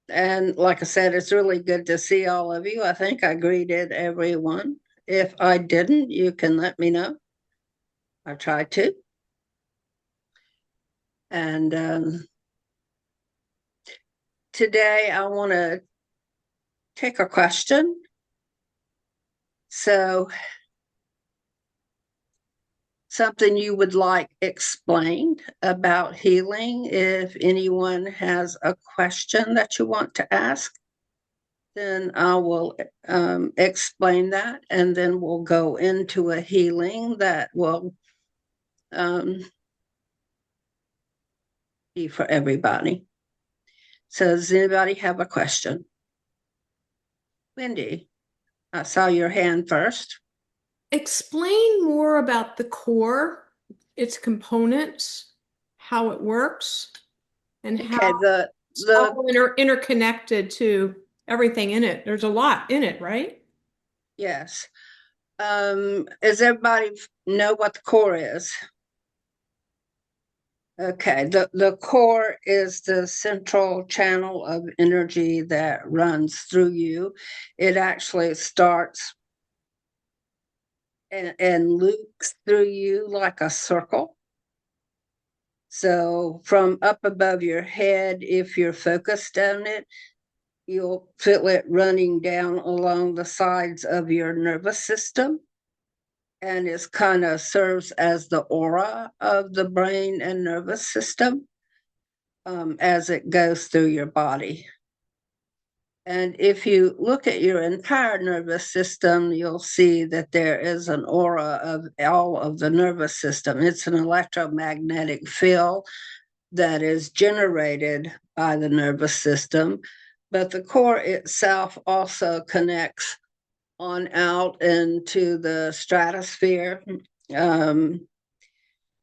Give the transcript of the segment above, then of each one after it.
And like I said, it's really good to see all of you. I think I greeted everyone. If I didn't, you can let me know. I tried to. And today I want to take a question. So, something you would like explained about healing. If anyone has a question that you want to ask, then I will explain that, and then we'll go into a healing that will um, be for everybody. So, does anybody have a question? Wendy, I saw your hand first. Explain more about the core, its components, how it works, and how Okay, it's the all interconnected to everything in it. There's a lot in it, right? yes. Does everybody know what the core is? Okay, the core is the central channel of energy that runs through you. It actually starts and loops through you like a circle. So from up above your head, if you're focused on it, you'll feel it running down along the sides of your nervous system. And it kind of serves as the aura of the brain and nervous system as it goes through your body. And if you look at your entire nervous system, you'll see that there is an aura of all of the nervous system. It's an electromagnetic field that is generated by the nervous system, but the core itself also connects on out into the stratosphere, um,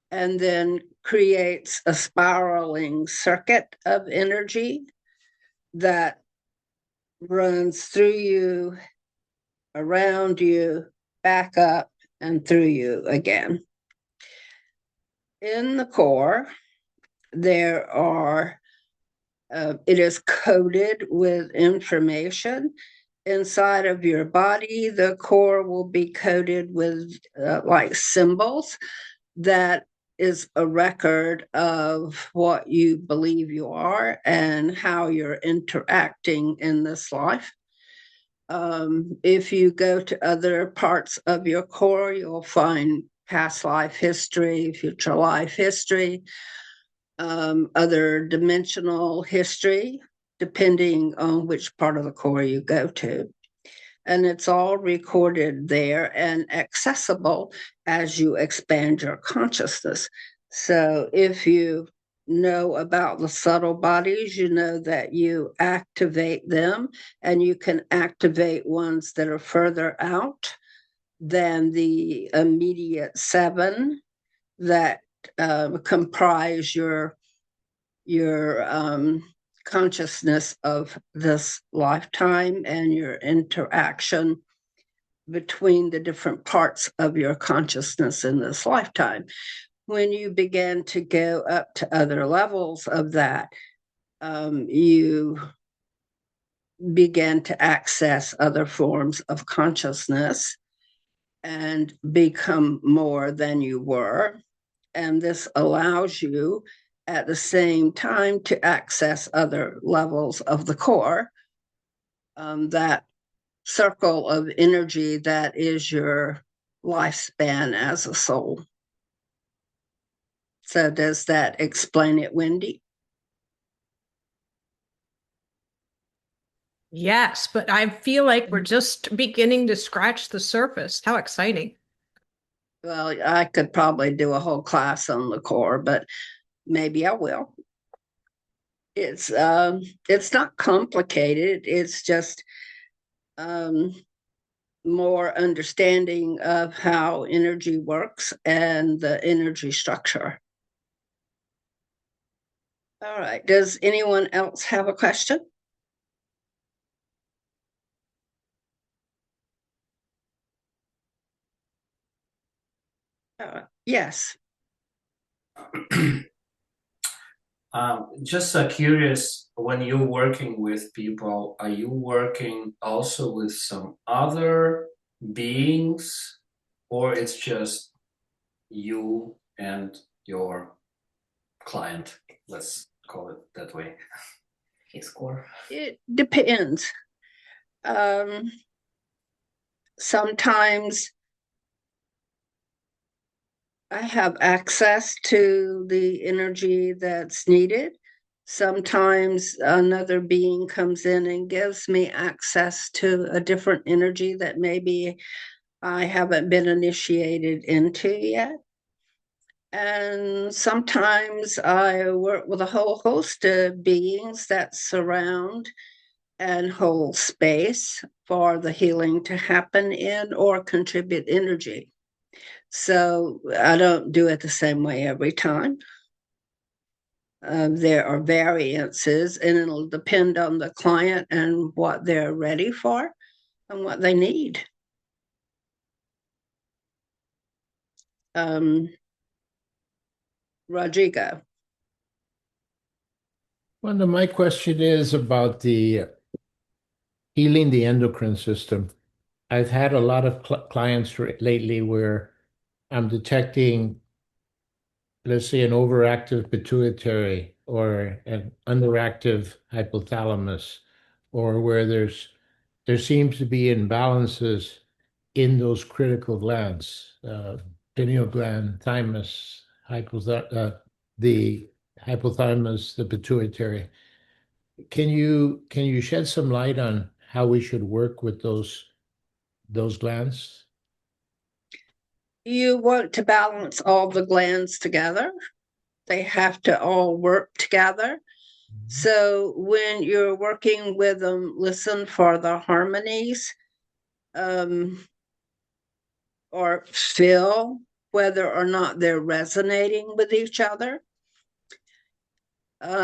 and then creates a spiraling circuit of energy that runs through you, around you, back up, and through you again. In the core, there are, it is coated with information. Inside of your body, the core will be coated with like symbols that is a record of what you believe you are and how you're interacting in this life. If you go to other parts of your core, you'll find past life history, future life history, other dimensional history, depending on which part of the core you go to. And it's all recorded there and accessible as you expand your consciousness. So if you know about the subtle bodies, you know that you activate them, and you can activate ones that are further out than the immediate seven that comprise your consciousness of this lifetime and your interaction between the different parts of your consciousness in this lifetime. When you begin to go up to other levels of that, you begin to access other forms of consciousness and become more than you were. And this allows you at the same time to access other levels of the core, that circle of energy that is your lifespan as a soul. So, does that explain it, Wendy? Yes, but I feel like we're just beginning to scratch the surface. How exciting. Well, I could probably do a whole class on the core, but maybe I will. It's not complicated. It's just um, more understanding of how energy works and the energy structure. All right. Does anyone else have a question? Yes. Just curious, when you're working with people, are you working also with some other beings, or it's just you and your client? Let's call it that way. His core. It depends. Um, Sometimes I have access to the energy that's needed. Sometimes another being comes in and gives me access to a different energy that maybe I haven't been initiated into yet. And sometimes I work with a whole host of beings that surround and hold space for the healing to happen in or contribute energy. So I don't do it the same way every time. There are variances, and it'll depend on the client and what they're ready for and what they need. Um, Rodrigo. Well, my question is about the healing the endocrine system. I've had a lot of clients lately where I'm detecting, let's say, an overactive pituitary or an underactive hypothalamus, or where there seems to be imbalances in those critical glands, pineal gland, thymus, the hypothalamus, the pituitary. Can you shed some light on how we should work with those glands? You want to balance all the glands together. They have to all work together. So when you're working with them, listen for the harmonies, um, or feel whether or not they're resonating with each other.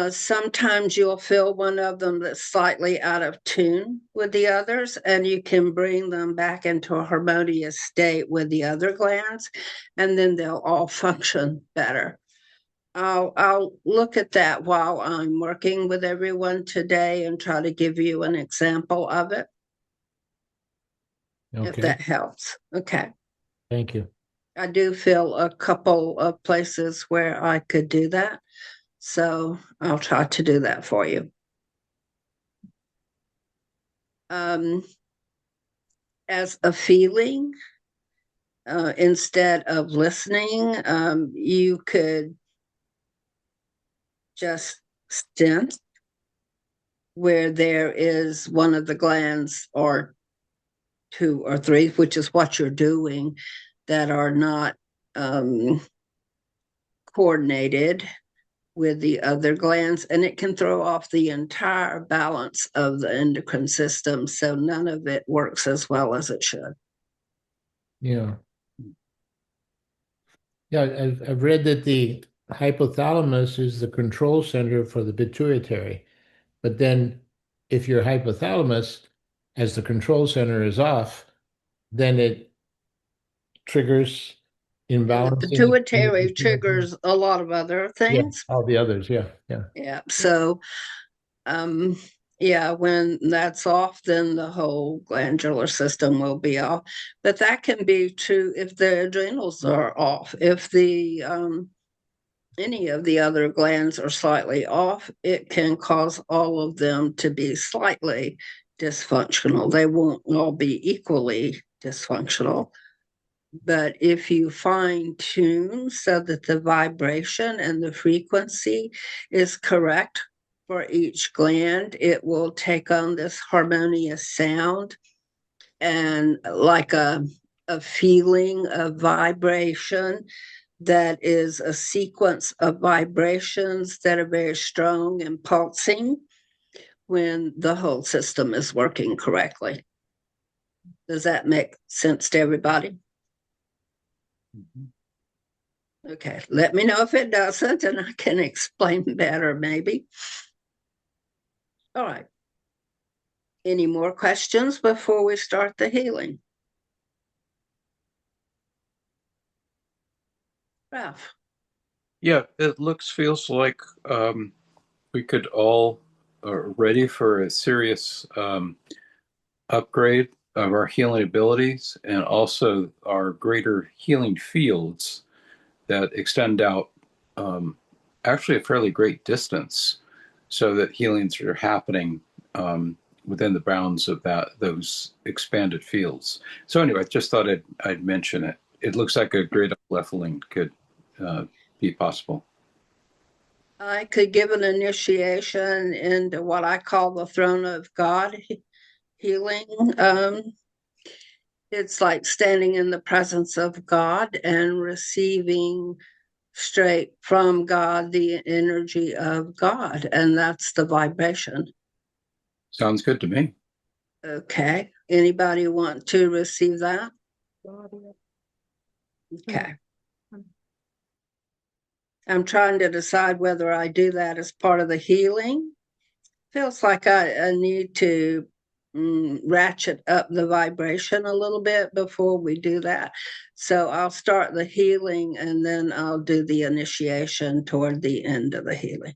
Sometimes you'll feel one of them that's slightly out of tune with the others, and you can bring them back into a harmonious state with the other glands, and then they'll all function better. I'll look at that while I'm working with everyone today and try to give you an example of it, if Okay, that helps. Okay. thank you. I do feel a couple of places where I could do that. So I'll try to do that for you. Um, as a feeling, instead of listening, you could just stent where there is one of the glands or two or three, which is what you're doing, that are not coordinated with the other glands, and it can throw off the entire balance of the endocrine system. So none of it works as well as it should. Yeah. Yeah, I've read that the hypothalamus is the control center for the pituitary. But then if your hypothalamus, as the control center is off, then it triggers And the imbalance in the pituitary pituitary. triggers a lot of other Yeah, things. all the others. Yeah, yeah. Yeah. So, um, yeah, when that's off, then the whole glandular system will be off. But that can be true if the adrenals are off. If the any of the other glands are slightly off, it can cause all of them to be slightly dysfunctional. They won't all be equally dysfunctional. But if you fine tune so that the vibration and the frequency is correct for each gland, it will take on this harmonious sound and like a feeling of vibration that is a sequence of vibrations that are very strong and pulsing when the whole system is working correctly. Does that make sense to everybody? Okay, let me know if it doesn't, and I can explain better, maybe. All right. Any more questions before we start the healing? Ralph. Yeah, it feels like we could all are ready for a serious upgrade of our healing abilities and also our greater healing fields that extend out actually a fairly great distance so that healings are happening within the bounds of those expanded fields. So anyway, I just thought I'd mention it. It looks like a great leveling could be possible. I could give an initiation into what I call the throne of God healing. It's like standing in the presence of God and receiving straight from God the energy of God, and that's the vibration. Sounds good to me. Okay. Anybody want to receive that? Okay. I'm trying to decide whether I do that as part of the healing. Feels like I need to ratchet up the vibration a little bit before we do that. So I'll start the healing and then I'll do the initiation toward the end of the healing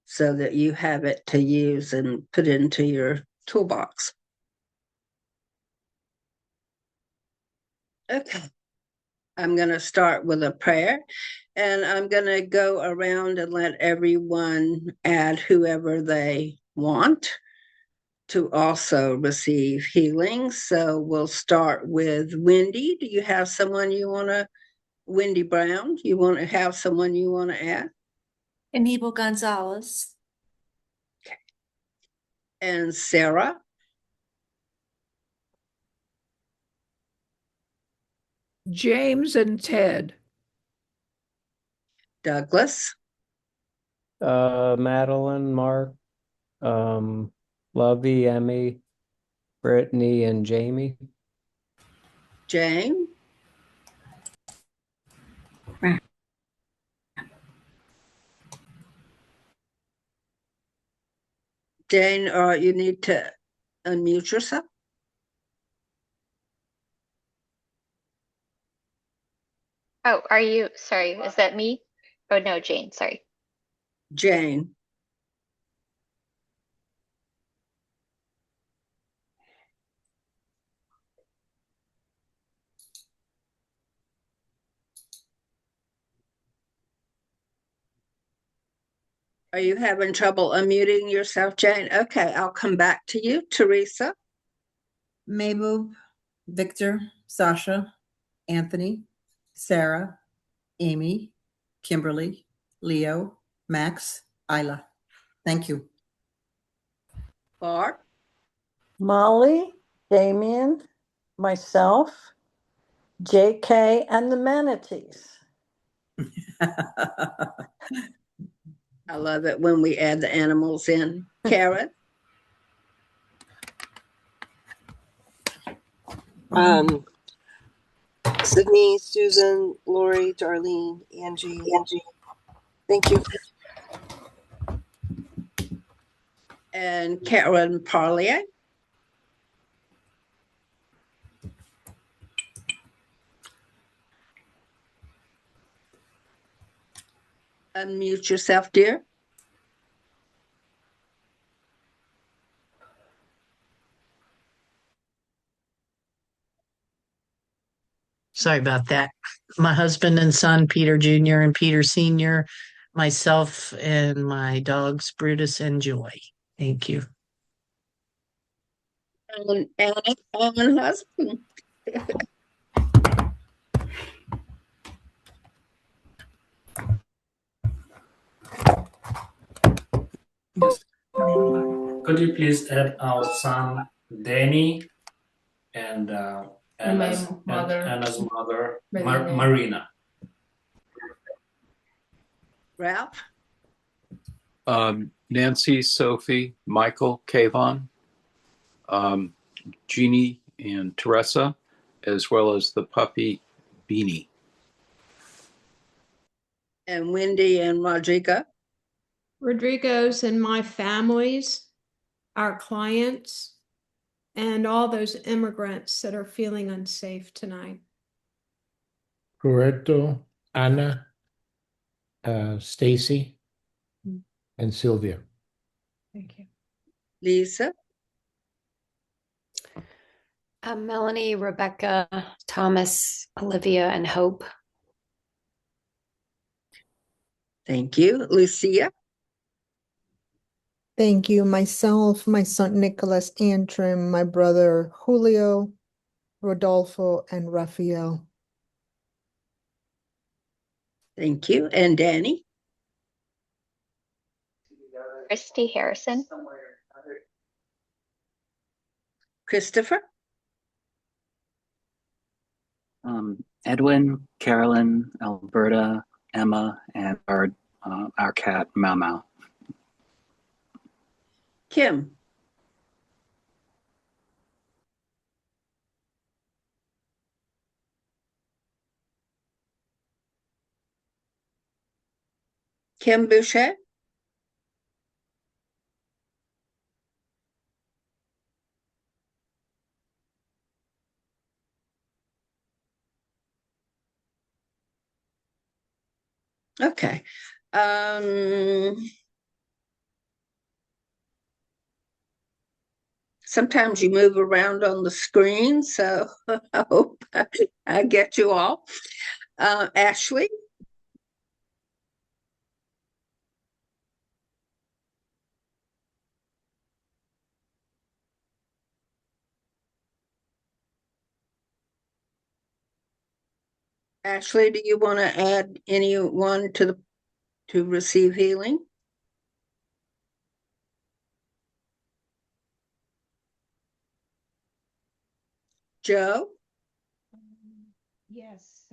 so that you have it to use and put into your toolbox. Okay. I'm going to start with a prayer and I'm going to go around and let everyone add whoever they want to also receive healing. So we'll start with Wendy. Do you have someone you want to, Wendy Brown, you want to have someone you want to add? Aníbal Gonzalez. Okay. And Sarah? James and Ted. Douglas? Madeline, Mark, Lovey, Emmy, Brittany, and Jamie. Jane? Jane, you need to unmute yourself. Oh, are you, sorry, is that me? Oh, no, Jane, sorry. Jane. Are you having trouble unmuting yourself, Jane? Okay, I'll come back to you. Teresa? Mabel, Victor, Sasha, Anthony, Sarah, Amy, Kimberly, Leo, Max, Isla. Thank you. Barb? Molly, Damien, myself, JK, and the manatees. I love it when we add the animals in. Karen? Sydney, Susan, Lori, Darlene, Angie. Thank you. And Karen Parlier? Unmute yourself, dear. Sorry about that. My husband and son, Peter Jr. and Peter Sr., myself and my dogs, Brutus and Joy. Thank you. And husband. Could you please add our son Danny and Anna's mother, Marina? Ralph? Nancy, Sophie, Michael, Kayvon, Jeannie, and Teresa, as well as the puppy Beanie. And Wendy and Rodrigo? Rodrigo's and my families, our clients, and all those immigrants that are feeling unsafe tonight. Roberto, Anna, Stacy, and Sylvia. Thank you. Lisa, Melanie, Rebecca, Thomas, Olivia, and Hope. thank you. Lucia, Thank you. Myself, my son Nicholas Antrim, my brother Julio, Rodolfo, and Raphael. thank you. And Danny, Christy Harrison. Christopher, Edwin, Carolyn, Alberta, Emma, and our cat Mau Mau. Kim, Kim Boucher, okay. Sometimes you move around on the screen, so I hope I get you all. Ashley, Ashley, do you want to add anyone to receive healing? Joe? Yes,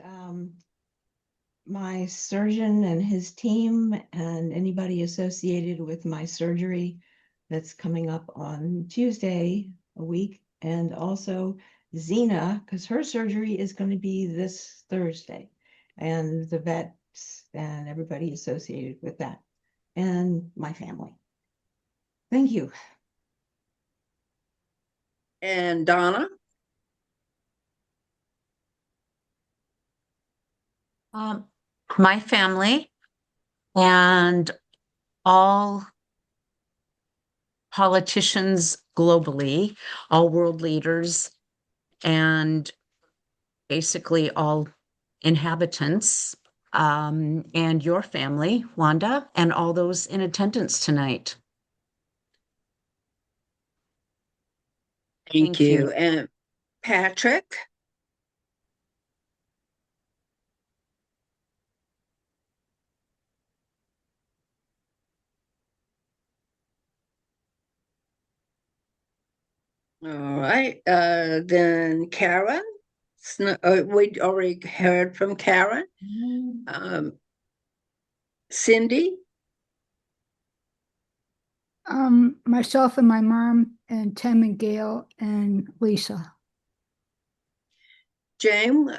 my surgeon and his team and anybody associated with my surgery that's coming up on Tuesday a week, and also Zena, because her surgery is going to be this Thursday, and the vets and everybody associated with that, and my family. Thank you. And Donna? My family and all politicians globally, all world leaders, and basically all inhabitants, and your family, Wanda, and all those in attendance tonight. Thank you. And Patrick? All right. Then Karen? We already heard from Karen. Cindy? Myself and my mom and Tim and Gail and Lisa. James,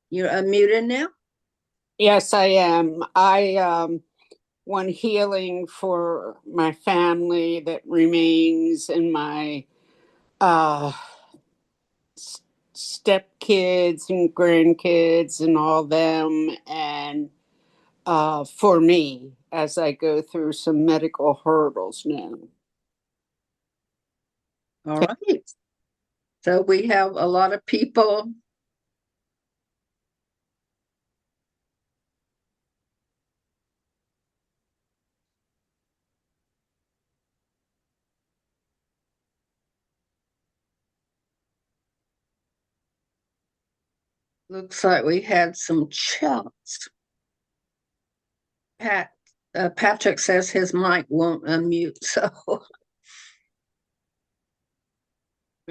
you're unmuted now? Yes, I am. I want healing for my family that remains and my stepkids and grandkids and all them, and for me as I go through some medical hurdles now. All right. So we have a lot of people. Looks like we had some chats. Patrick says his mic won't unmute, so.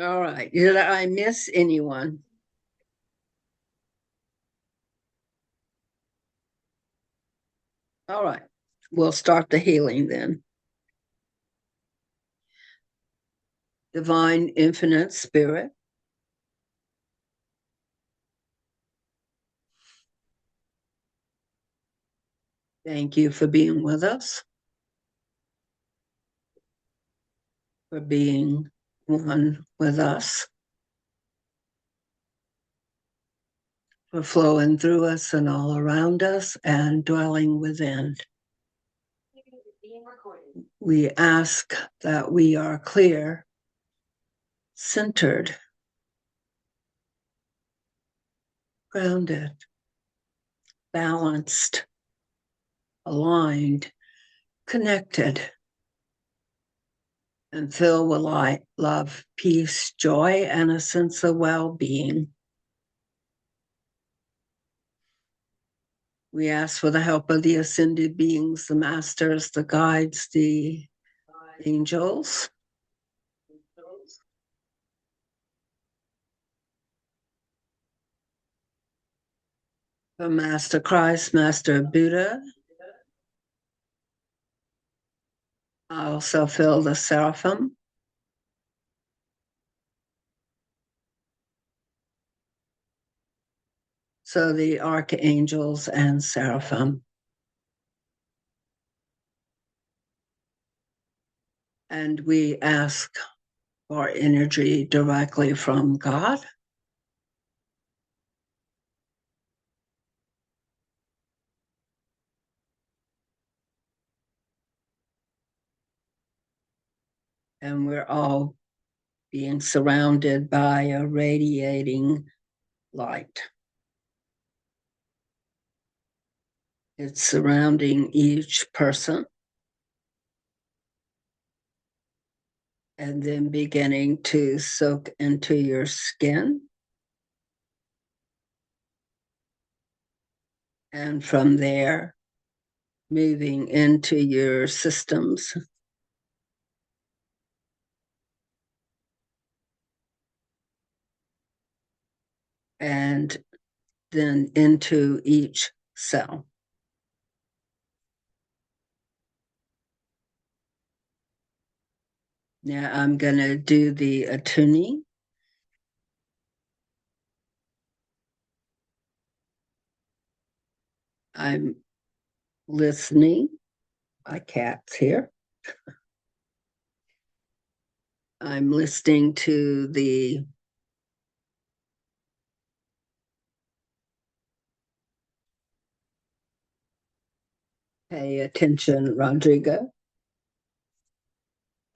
All right. Did I miss anyone? All right. We'll start the healing then. Divine Infinite Spirit, thank you for being with us, for being one with us, for flowing through us and all around us and dwelling within. We ask that we are clear, centered, grounded, balanced, aligned, connected, and filled with light, love, peace, joy, and a sense of well-being. We ask for the help of the ascended beings, the masters, the guides, the angels. For Master Christ, Master Buddha. I also feel the seraphim. So the archangels and seraphim. And we ask for energy directly from God. And we're all being surrounded by a radiating light. It's surrounding each person and then beginning to soak into your skin. And from there, moving into your systems. And then into each cell. Now I'm going to do the attuning. I'm listening. My cat's here. I'm listening to the pay attention, Rodrigo.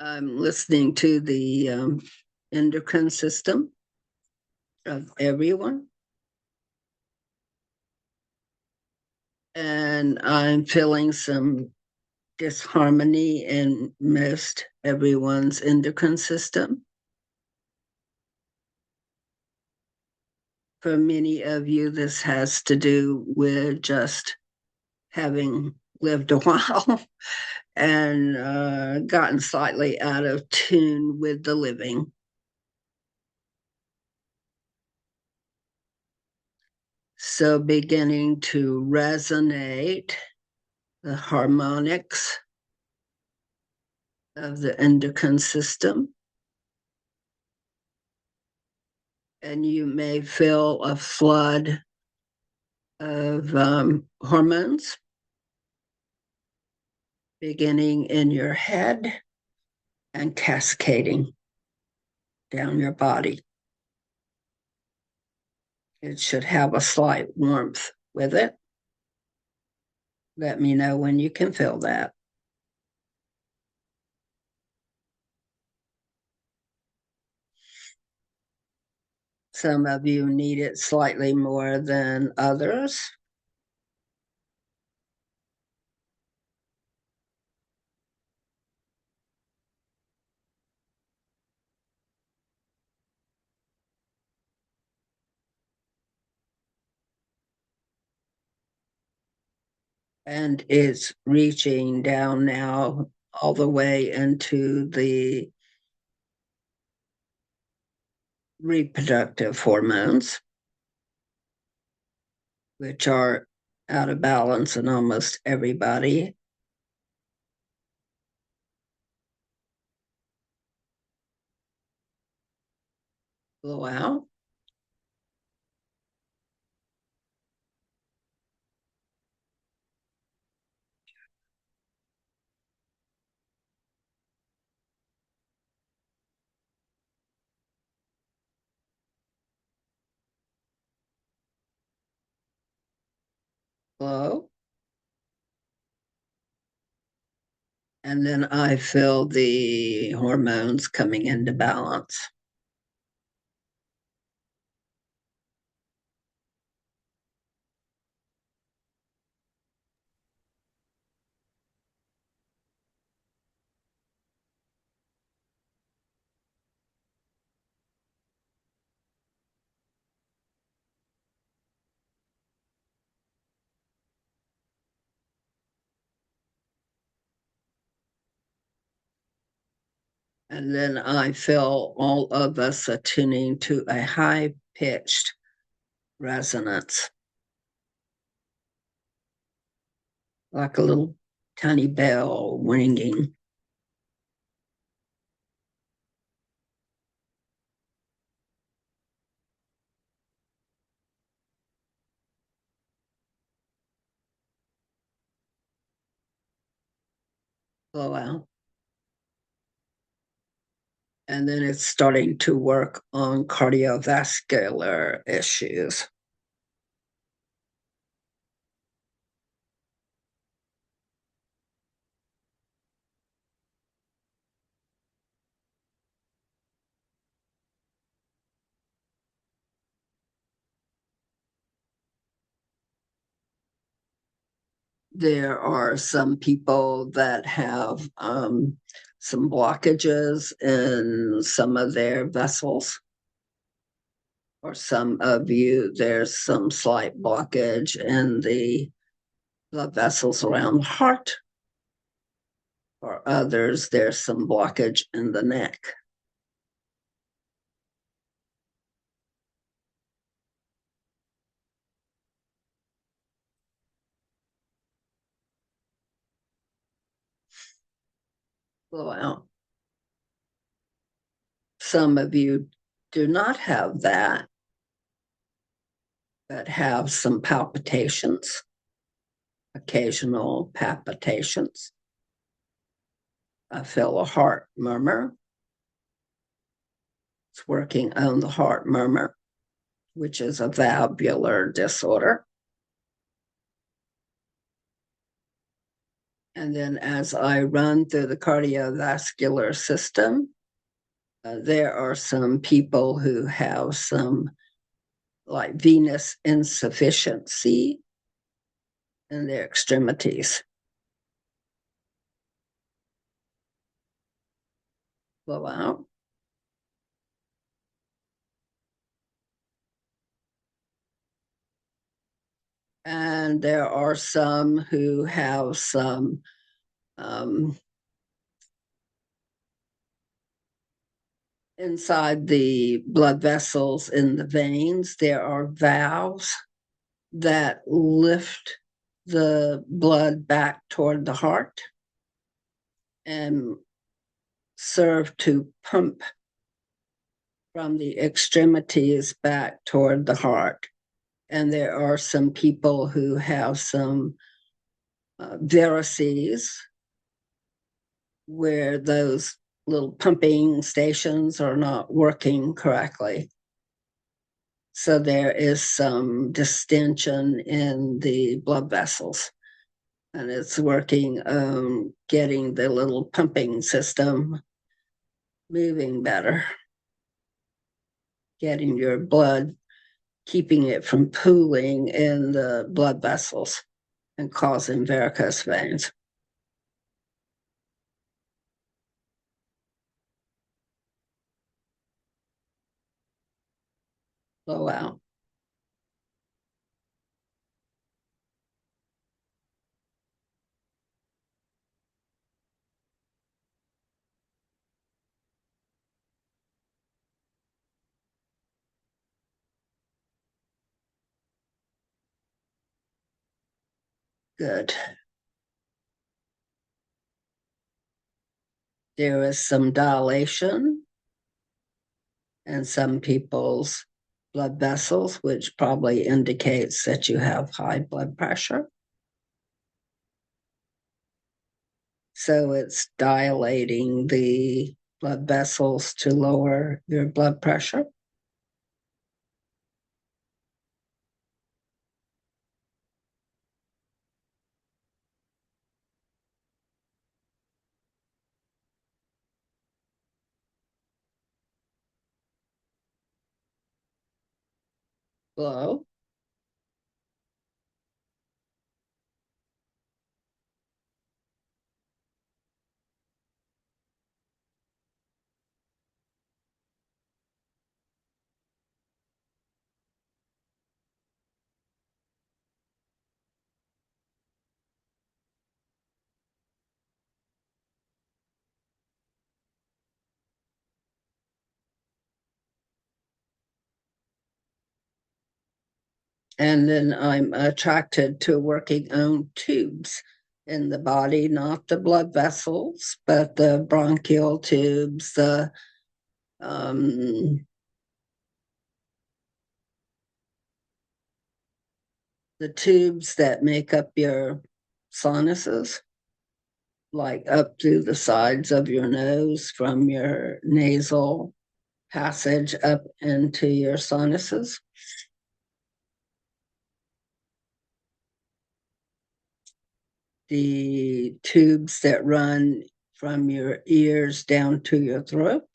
I'm listening to the endocrine system of everyone. And I'm feeling some disharmony in most everyone's endocrine system. For many of you, this has to do with just having lived a while and gotten slightly out of tune with the living. So beginning to resonate the harmonics of the endocrine system. And you may feel a flood of hormones beginning in your head and cascading down your body. It should have a slight warmth with it. Let me know when you can feel that. Some of you need it slightly more than others. And it's reaching down now all the way into the reproductive hormones, which are out of balance in almost everybody. Blow out. Blow. And then I feel the hormones coming into balance. And then I feel all of us attuning to a high pitched resonance, like a little tiny bell ringing. Blow out. And then it's starting to work on cardiovascular issues. There are some people that have some blockages in some of their vessels. For some of you, there's some slight blockage in the blood vessels around the heart. For others, there's some blockage in the neck. Blow out. Some of you do not have that, but have some palpitations, occasional palpitations. I feel a heart murmur. It's working on the heart murmur, which is a valvular disorder. And then as I run through the cardiovascular system, there are some people who have some like venous insufficiency in their extremities. Blow out. And there are some who have some inside the blood vessels in the veins, there are valves that lift the blood back toward the heart and serve to pump from the extremities back toward the heart. And there are some people who have some varices where those little pumping stations are not working correctly. So there is some distension in the blood vessels, and it's working on getting the little pumping system moving better, getting your blood, keeping it from pooling in the blood vessels and causing varicose veins. Blow out. Good. There is some dilation in some people's blood vessels, which probably indicates that you have high blood pressure. So it's dilating the blood vessels to lower your blood pressure. Blow. And then I'm attracted to working on tubes in the body, not the blood vessels, but the bronchial tubes, the tubes that make up your sinuses, like up through the sides of your nose from your nasal passage up into your sinuses. The tubes that run from your ears down to your throat.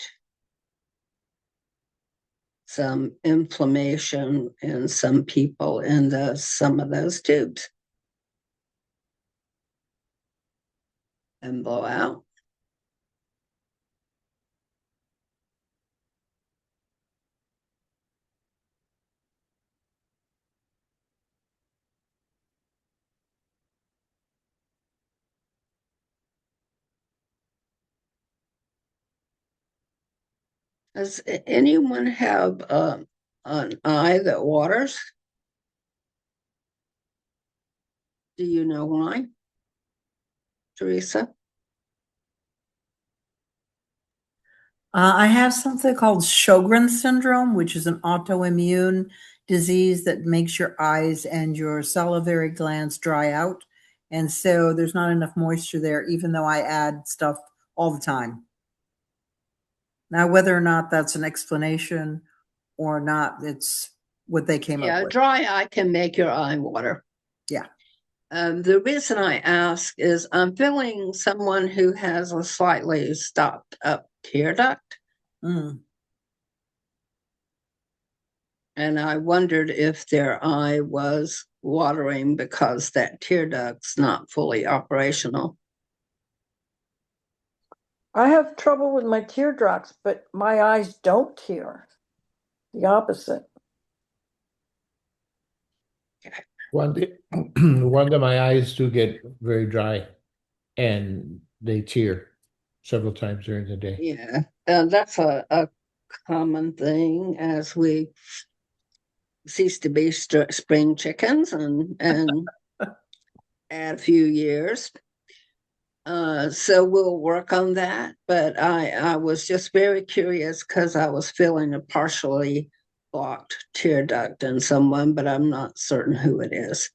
Some inflammation in some people in some of those tubes. And blow out. Does anyone have an eye that waters? Do you know why, Teresa? I have something called Sjogren's syndrome, which is an autoimmune disease that makes your eyes and your salivary glands dry out. And so there's not enough moisture there, even though I add stuff all the time. Now, whether or not that's an explanation or not, it's what they came up with. Dry eye can make your eye water. Yeah. The reason I ask is I'm feeling someone who has a slightly stopped up tear duct. Mm. And I wondered if their eye was watering because that tear duct's not fully operational. I have trouble with my teardrops, but my eyes don't tear. The opposite. One of my eyes do get very dry and they tear several times during the day. Yeah, that's a common thing as we cease to be spring chickens and add a few years. So we'll work on that. But I was just very curious because I was feeling a partially blocked tear duct in someone, but I'm not certain who it is.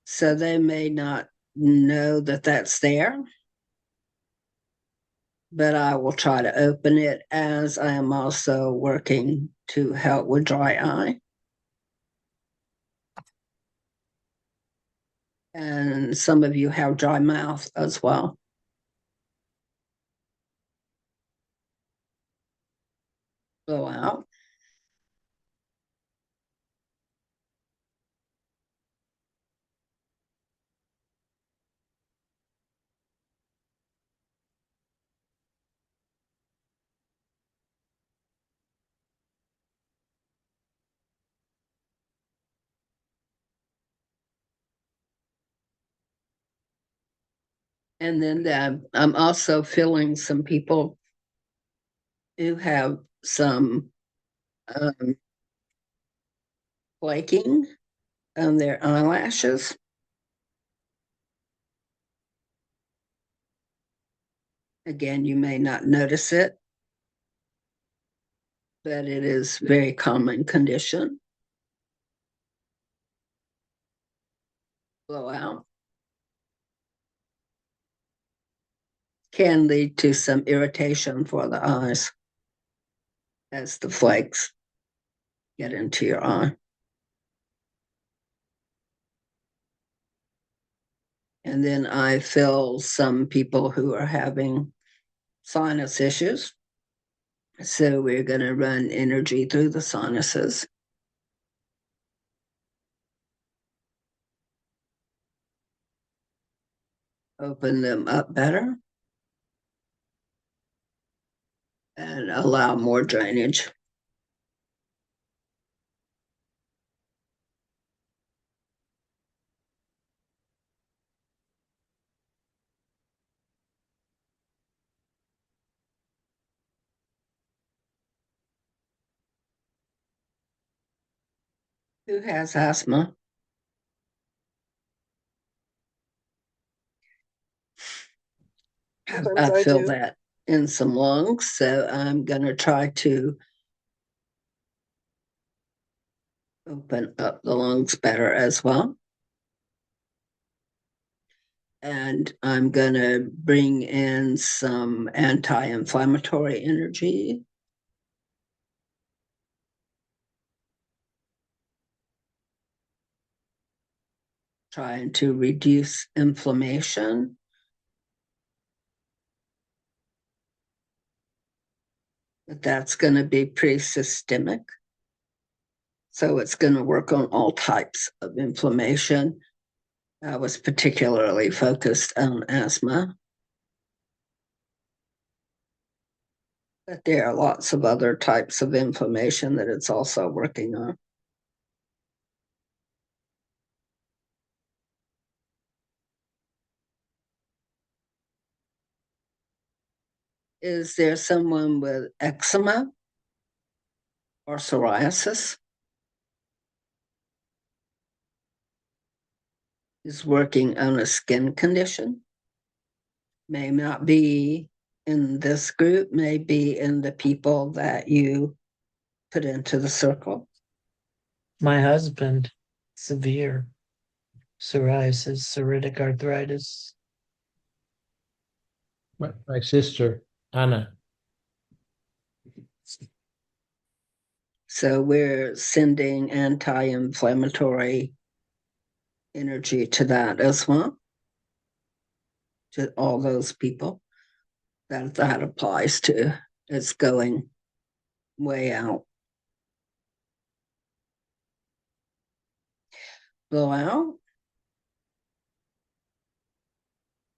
So they may not know that that's there, but I will try to open it as I am also working to help with dry eye. And some of you have dry mouth as well. Blow out. And then I'm also feeling some people who have some flaking on their eyelashes. Again, you may not notice it, but it is a very common condition. Blow out. Can lead to some irritation for the eyes as the flakes get into your eye. And then I feel some people who are having sinus issues. So we're going to run energy through the sinuses. open them up better, and allow more drainage. Who has asthma? Sometimes I I feel do. that in some lungs, so I'm going to try to open up the lungs better as well. And I'm going to bring in some anti-inflammatory energy. Trying to reduce inflammation. But that's going to be pretty systemic. So it's going to work on all types of inflammation. I was particularly focused on asthma. But there are lots of other types of inflammation that it's also working on. Is there someone with eczema or psoriasis? Is working on a skin condition? May not be in this group, may be in the people that you put into the circle. My husband, severe psoriasis, psoriatic arthritis. My sister, Anna. So we're sending anti-inflammatory energy to that as well, to all those people that applies to. It's going way out. Blow out.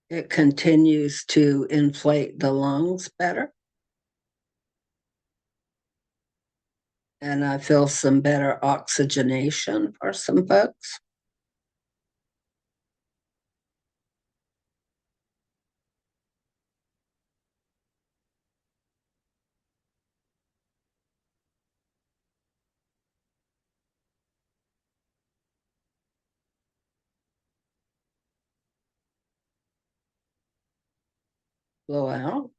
It continues to inflate the lungs better. And I feel some better oxygenation for some folks. Blow out.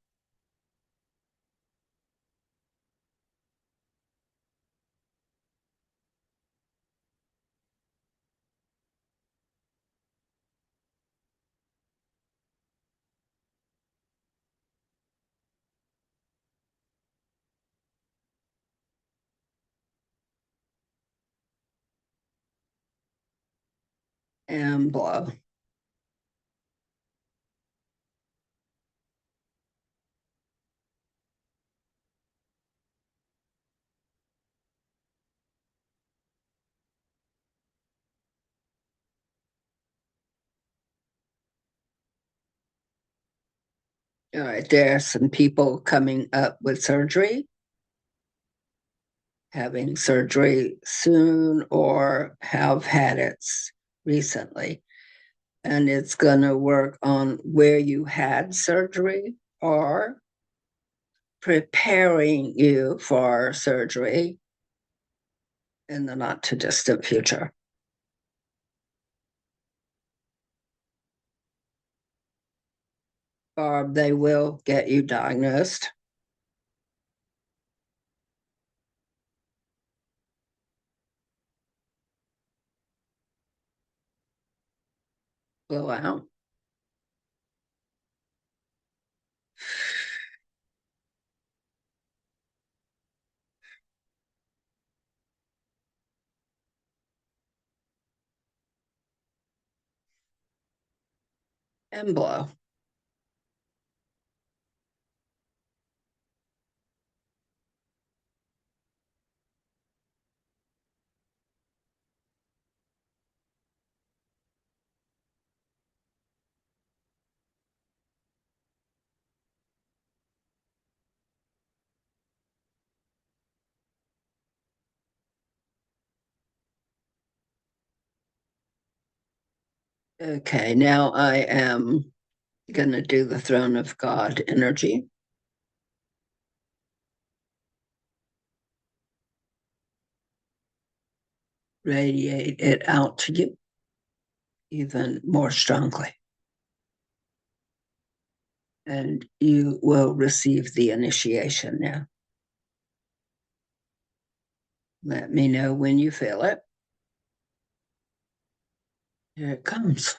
And blow. All right, there are some people coming up with surgery, having surgery soon, or have had it recently. And it's going to work on where you had surgery or preparing you for surgery in the not too distant future. Barb, they will get you diagnosed. Blow out. And blow. Okay, now I am going to do the throne of God energy. Radiate it out to you even more strongly. And you will receive the initiation now. Let me know when you feel it. Here it comes.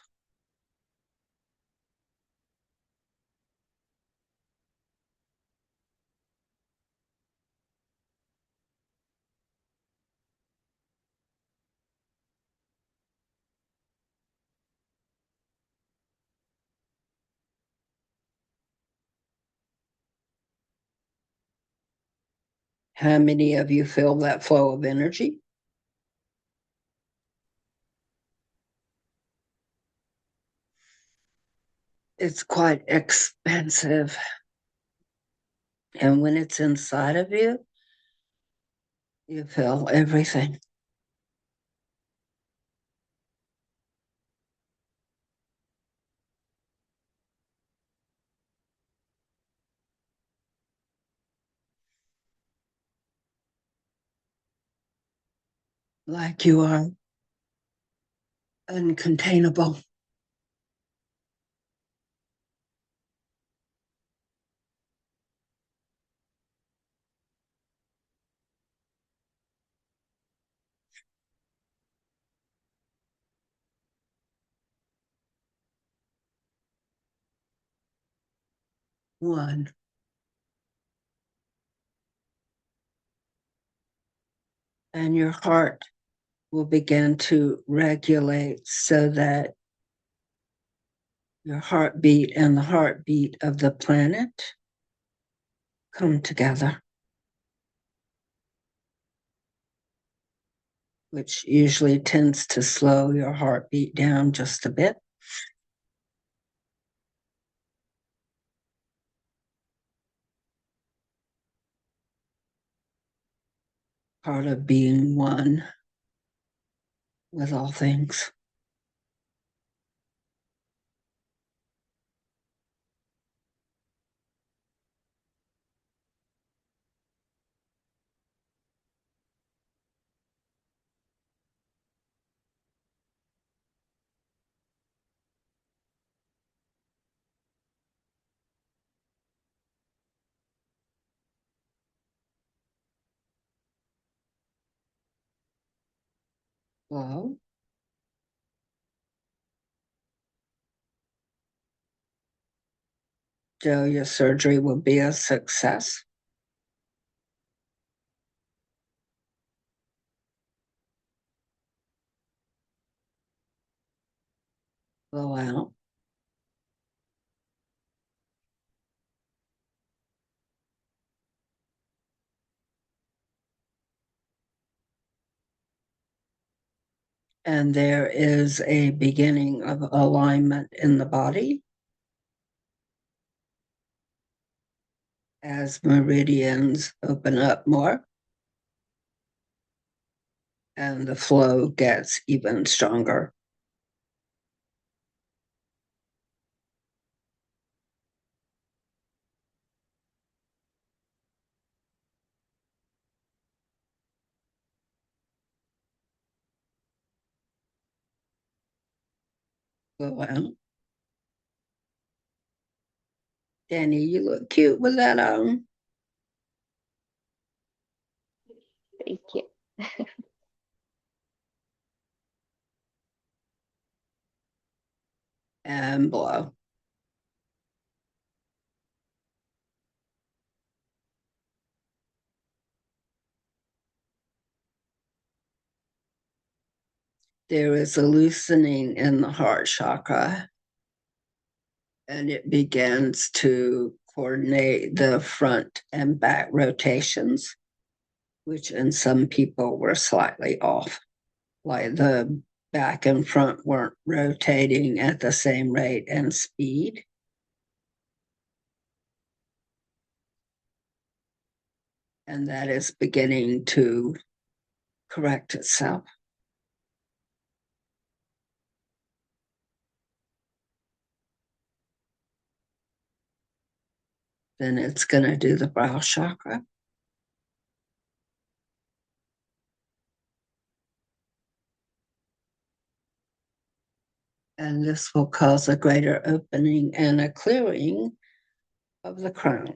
How many of you feel that flow of energy? It's quite expensive. And when it's inside of you, you feel everything. Like you are uncontainable. One. And your heart will begin to regulate so that your heartbeat and the heartbeat of the planet come together, which usually tends to slow your heartbeat down just a bit. Part of being one with all things. Well, so your surgery will be a success. Blow out. And there is a beginning of alignment in the body as meridians open up more and the flow gets even stronger. Blow out. Danny, you look cute with that on. Thank you. And blow. There is a loosening in the heart chakra, and it begins to coordinate the front and back rotations, which in some people were slightly off, like the back and front weren't rotating at the same rate and speed. And that is beginning to correct itself. Then it's going to do the brow chakra. And this will cause a greater opening and a clearing of the crown.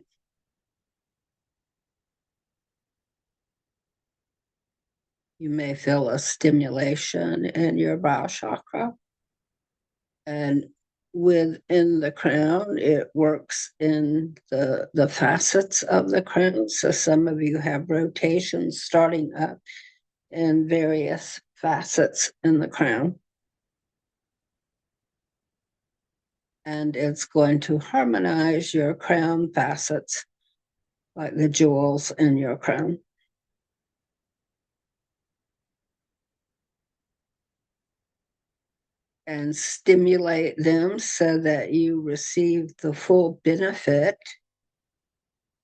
You may feel a stimulation in your brow chakra. And within the crown, it works in the facets of the crown. So some of you have rotations starting up in various facets in the crown. And it's going to harmonize your crown facets, like the jewels in your crown. And stimulate them so that you receive the full benefit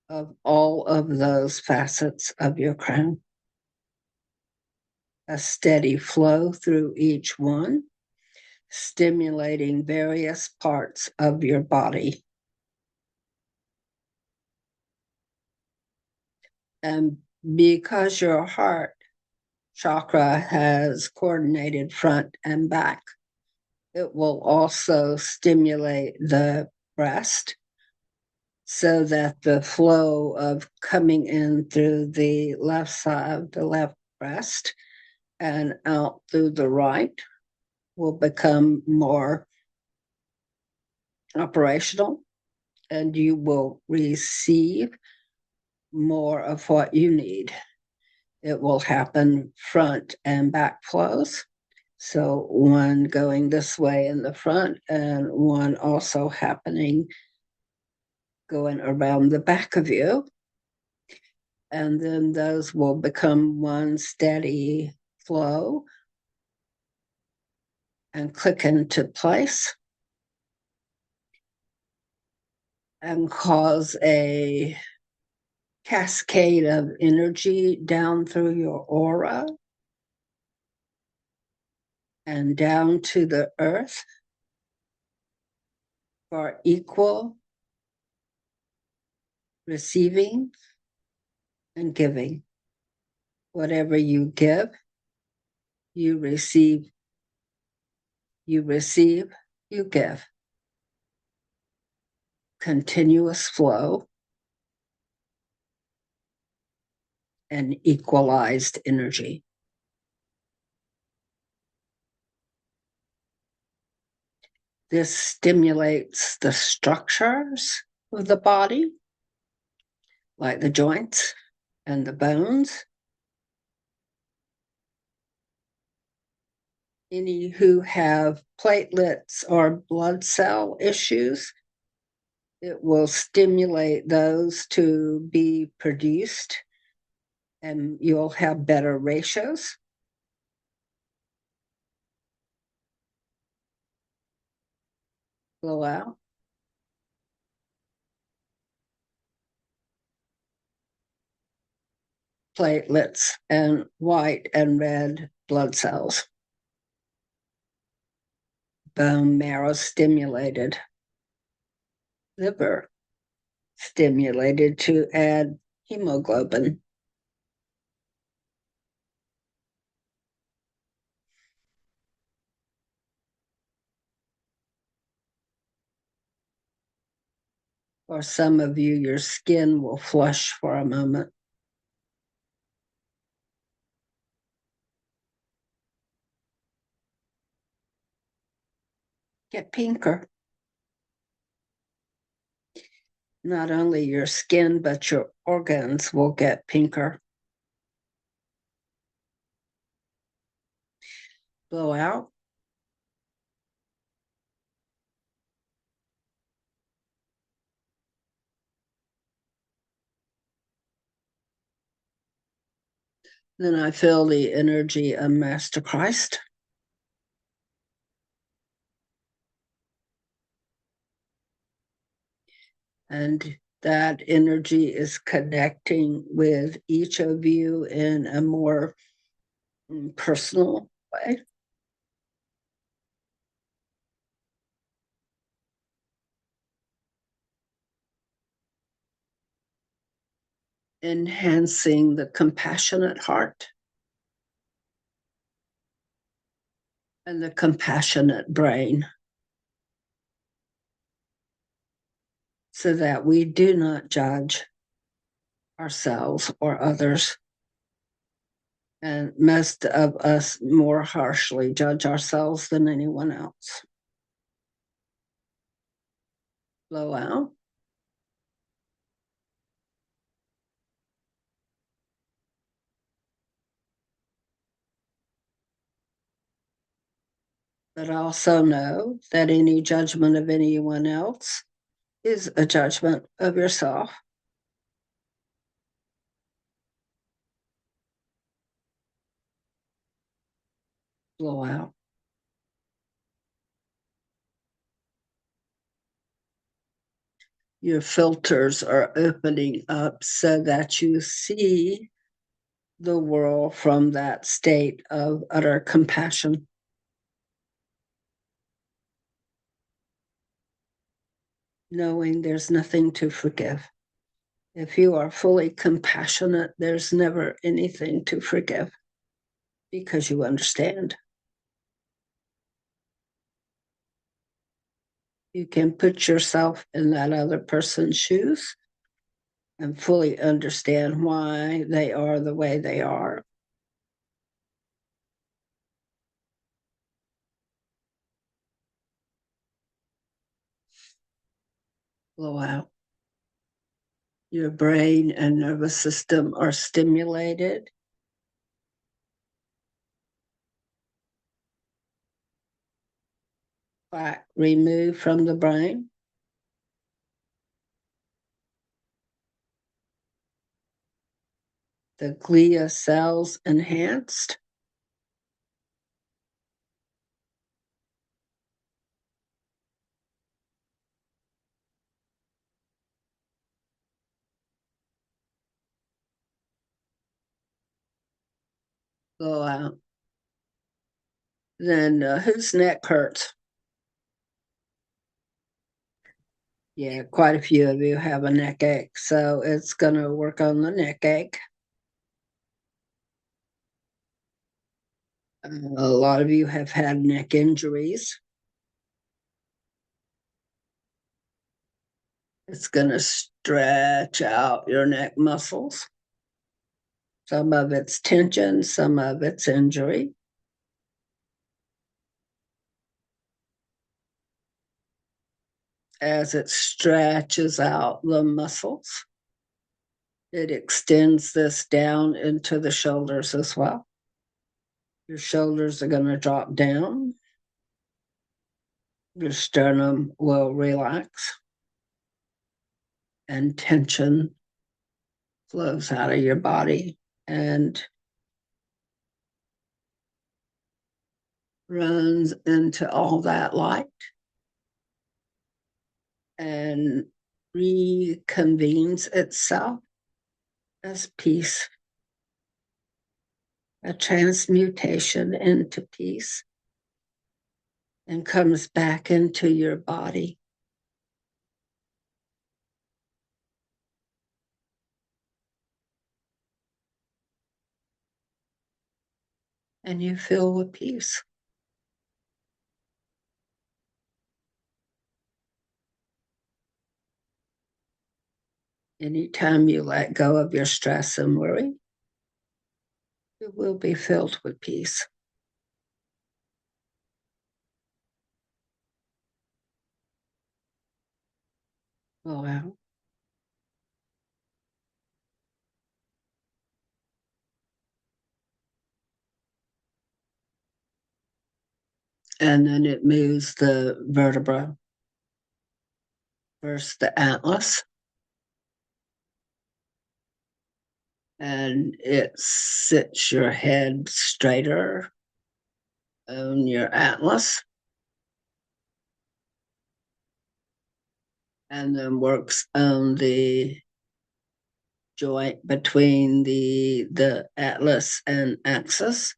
of all of those facets of your crown. A steady flow through each one, stimulating various parts of your body. And because your heart chakra has coordinated front and back, it will also stimulate the breast so that the flow of coming in through the left side, the left breast, and out through the right will become more operational, and you will receive more of what you need. It will happen front and back flows. So one going this way in the front and one also happening going around the back of you. And then those will become one steady flow and click into place and cause a cascade of energy down through your aura and down to the earth for equal receiving and giving. Whatever you give, you receive. You receive, you give. Continuous flow and equalized energy. This stimulates the structures of the body, like the joints and the bones. Any who have platelets or blood cell issues, it will stimulate those to be produced, and you'll have better ratios. Blow out. Platelets and white and red blood cells. Bone marrow stimulated. Liver stimulated to add hemoglobin. For some of you, your skin will flush for a moment. Get pinker. Not only your skin, but your organs will get pinker. Blow out. Then I feel the energy of Master Christ. And that energy is connecting with each of you in a more personal way. enhancing the compassionate heart and the compassionate brain, so that we do not judge ourselves or others. And most of us more harshly judge ourselves than anyone else. Blow out. But also know that any judgment of anyone else is a judgment of yourself. Blow out. Your filters are opening up so that you see the world from that state of utter compassion. Knowing there's nothing to forgive. If you are fully compassionate, there's never anything to forgive because you understand. You can put yourself in that other person's shoes and fully understand why they are the way they are. Blow out. Your brain and nervous system are stimulated. Plaque removed from the brain. The glia cells enhanced. Blow out. Then whose neck hurts? Yeah, quite a few of you have a neck ache, so it's going to work on the neck ache. A lot of you have had neck injuries. It's going to stretch out your neck muscles. Some of it's tension, some of it's injury. As it stretches out the muscles, it extends this down into the shoulders as well. Your shoulders are going to drop down. Your sternum will relax. And tension flows out of your body and runs into all that light and reconvenes itself as peace, a transmutation into peace, and comes back into your body. And you feel with peace. Anytime you let go of your stress and worry, you will be filled with peace. Go out. And then it moves the vertebra. First, the atlas. And it sits your head straighter on your atlas. And then works on the joint between the atlas and axis.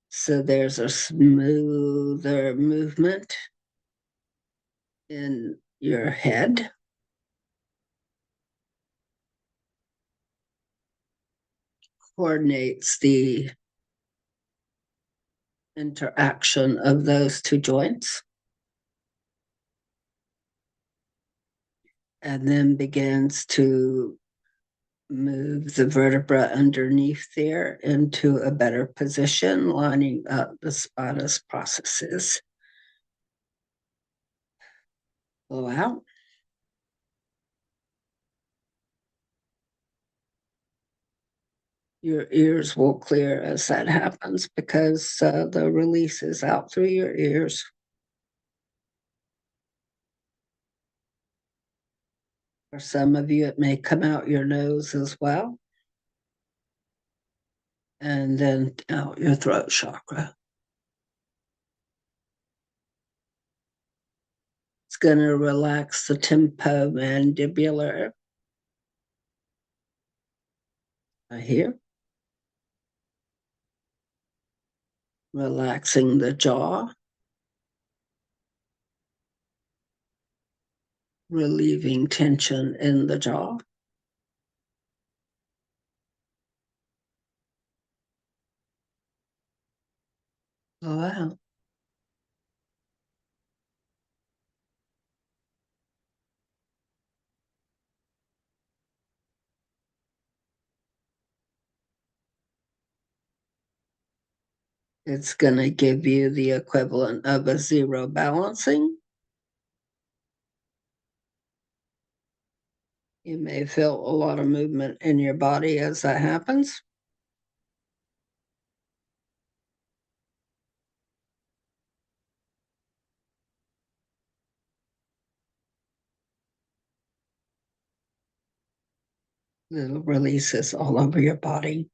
So there's a smoother movement in your head. coordinates the interaction of those two joints, and then begins to move the vertebra underneath there into a better position, lining up the spinous processes. Blow out. Your ears will clear as that happens because the release is out through your ears. For some of you, it may come out your nose as well. And then out your throat chakra. It's going to relax the temporomandibular here. Relaxing the jaw. Relieving tension in the jaw. Wow. It's going to give you the equivalent of a zero balancing. You may feel a lot of movement in your body as that happens. Little releases all over your body.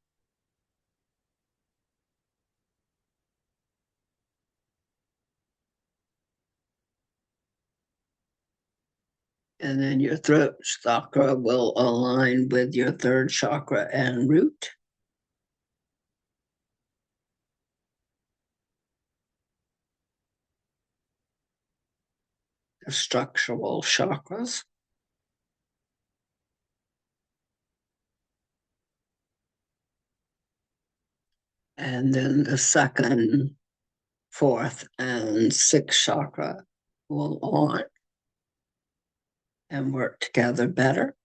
And then your throat chakra will align with your third chakra and root. The structural chakras. And then the second, fourth, and sixth chakra will align and work together better.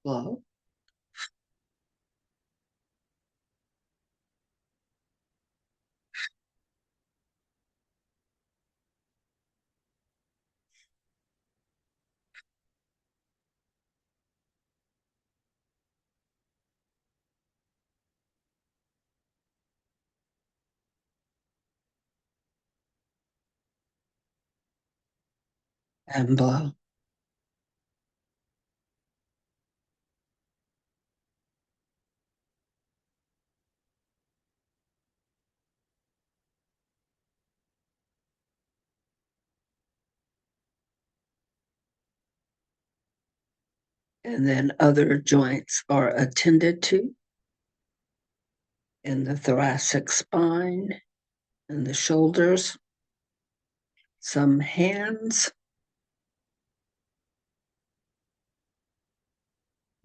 Blow. And blow. And then other joints are attended to in the thoracic spine and the shoulders. Some hands,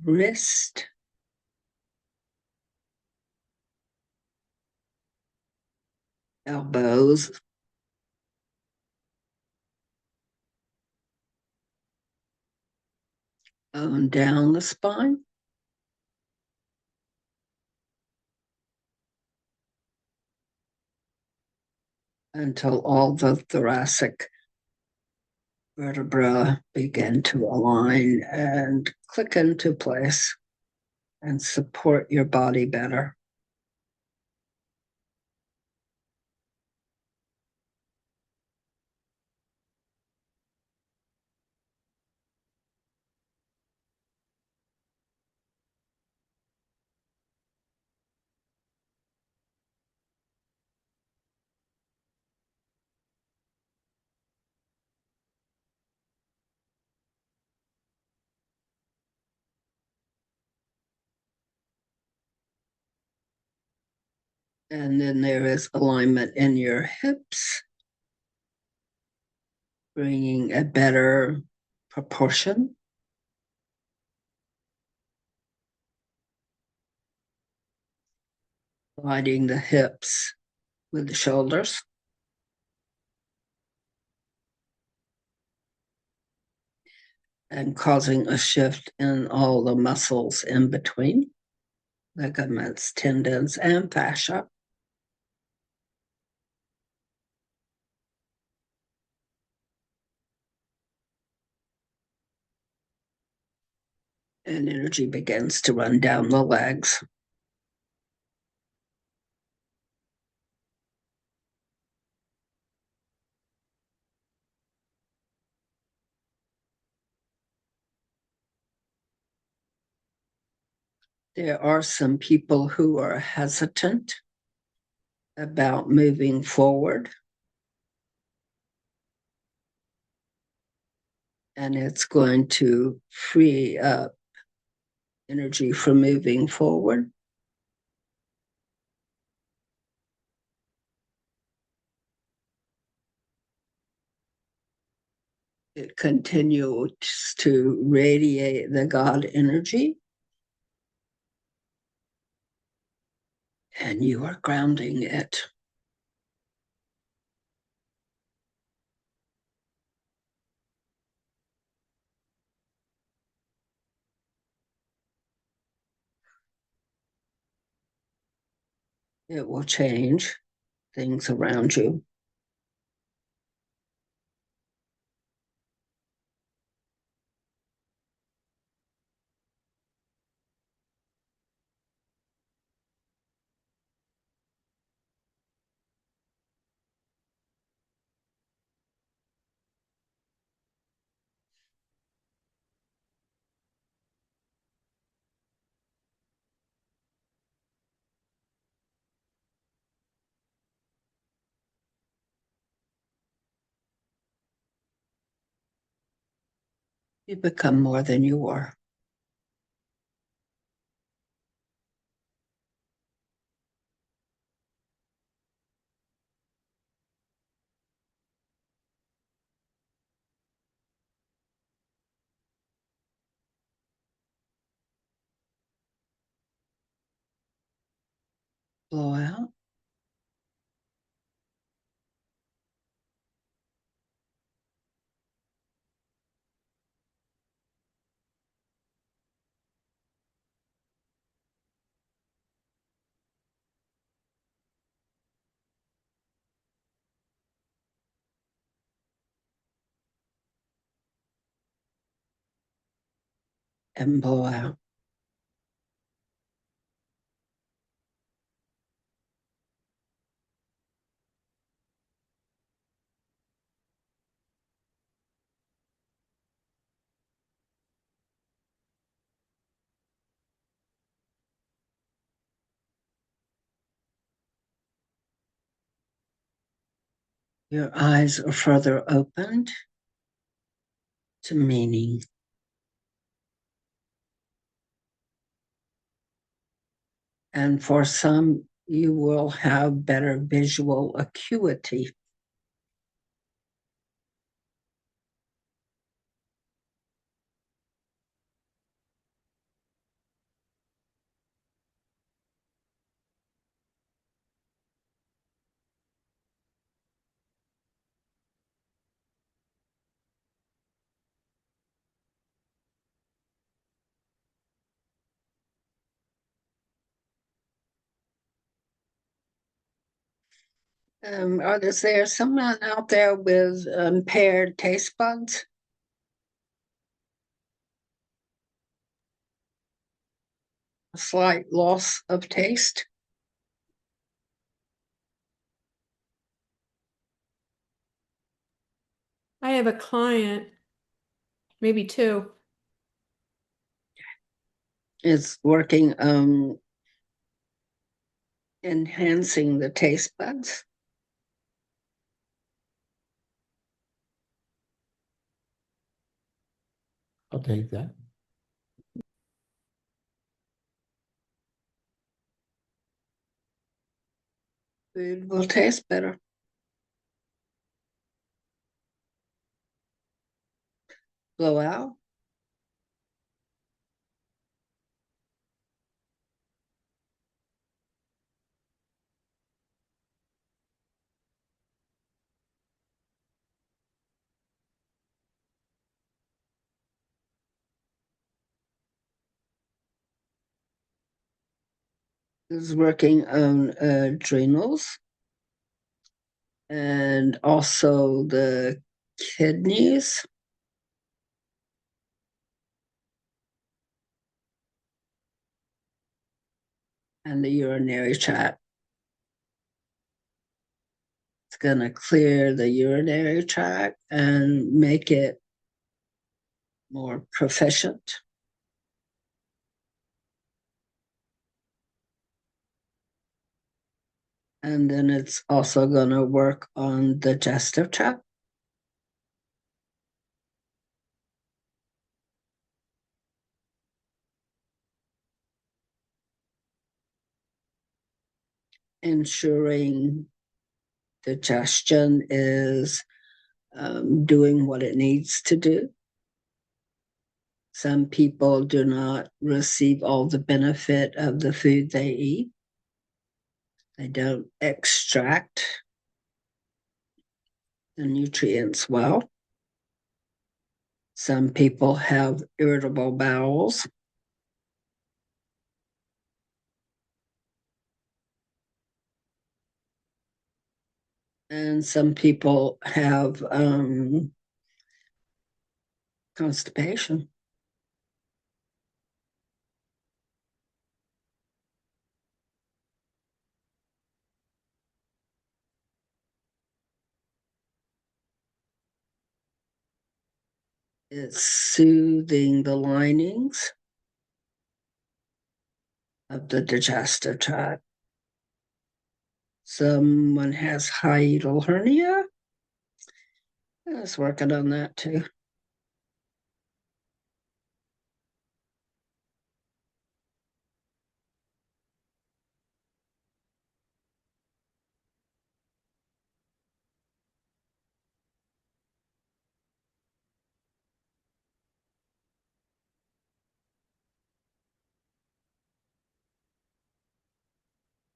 wrist, elbows, on down the spine. Until all the thoracic vertebrae begin to align and click into place and support your body better. And then there is alignment in your hips bringing a better proportion. Sliding the hips with the shoulders. And causing a shift in all the muscles in between, ligaments, tendons, and fascia. And energy begins to run down the legs. There are some people who are hesitant about moving forward. And it's going to free up energy for moving forward. It continues to radiate the God energy. And you are grounding it. It will change things around you. You become more than you are. Blow out. And blow out. Your eyes are further opened to meaning. And for some, you will have better visual acuity. Is there someone out there with impaired taste buds? A slight loss of taste? I have a client, maybe two. It's working enhancing the taste buds. I'll take that. Food will taste better. Blow out. Is working on adrenals and also the kidneys. And the urinary tract. It's going to clear the urinary tract and make it more proficient. And then it's also going to work on the digestive tract. Ensuring digestion is doing what it needs to do. Some people do not receive all the benefit of the food they eat. They don't extract the nutrients well. Some people have irritable bowels. And some people have constipation. It's soothing the linings of the digestive tract. Someone has hiatal hernia. I was working on that too.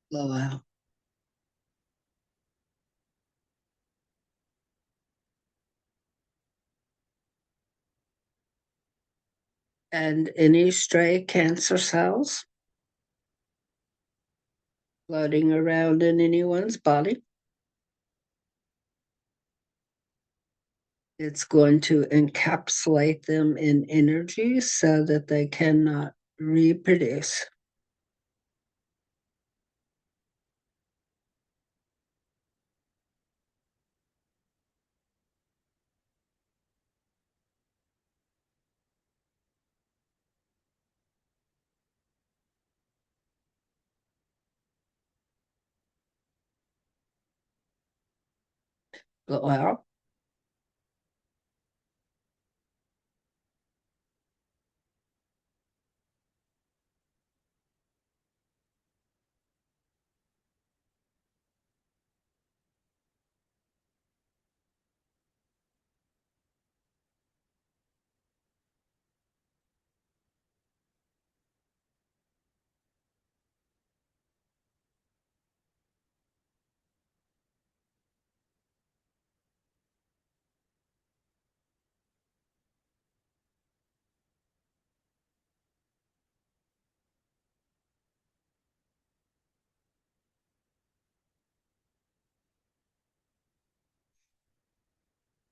Blow out. And any stray cancer cells floating around in anyone's body. It's going to encapsulate them in energy so that they cannot reproduce. Blow out.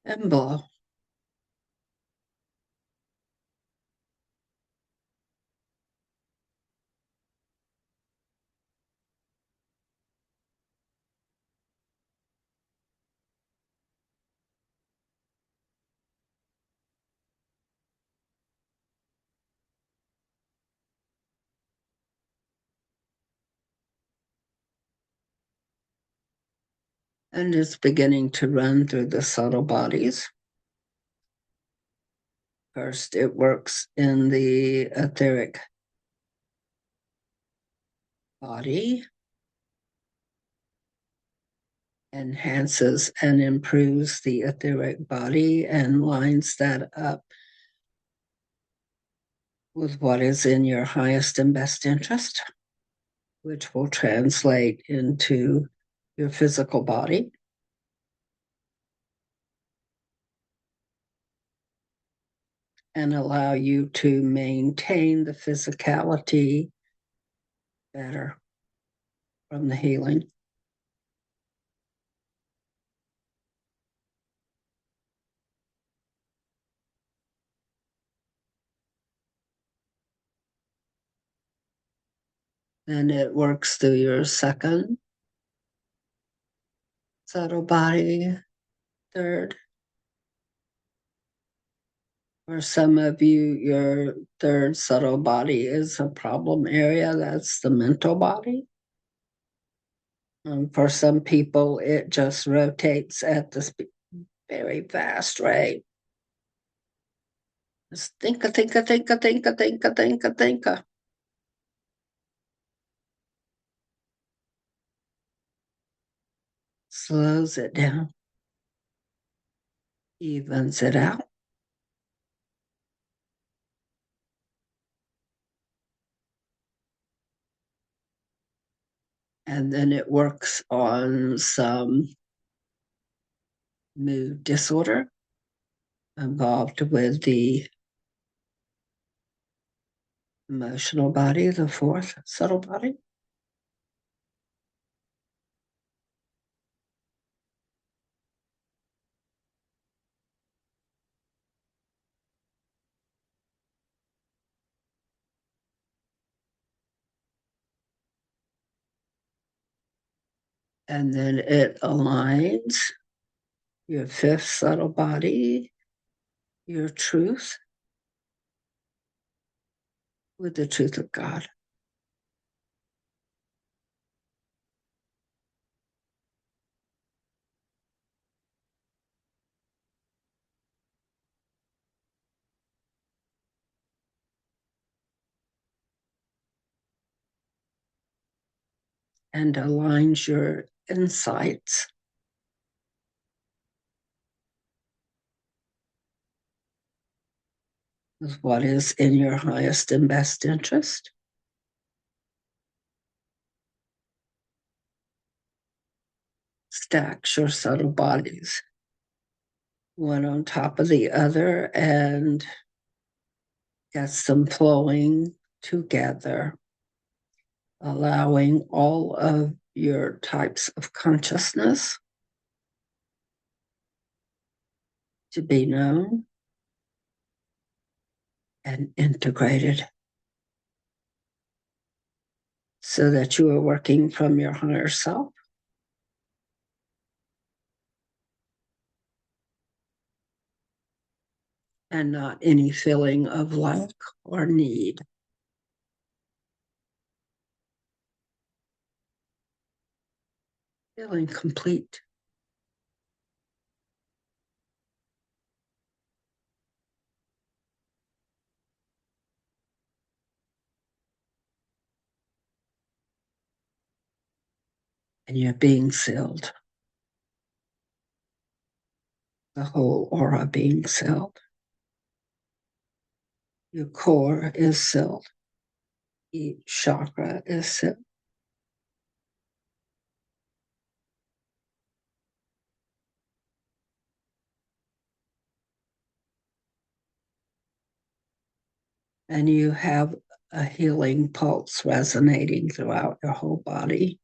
And blow. And it's beginning to run through the subtle bodies. First, it works in the etheric body, enhances and improves the etheric body and lines that up with what is in your highest and best interest, which will translate into your physical body. And allow you to maintain the physicality better from the healing. Then it works through your second subtle body, third. For some of you, your third subtle body is a problem area. That's the mental body. For some people, it just rotates at this very fast rate. Just think. Slows it down, evens it out. And then it works on some mood disorder involved with the emotional body, the fourth subtle body. And then it aligns your fifth subtle body, your truth, with the truth of God. And aligns your insights with what is in your highest and best interest. Stacks your subtle bodies one on top of the other and gets them flowing together, allowing all of your types of consciousness to be known and integrated so that you are working from your higher self. And not any feeling of lack or need. Feeling complete. And you're being sealed. The whole aura being sealed. Your core is sealed. Each chakra is sealed. And you have a healing pulse resonating throughout your whole body.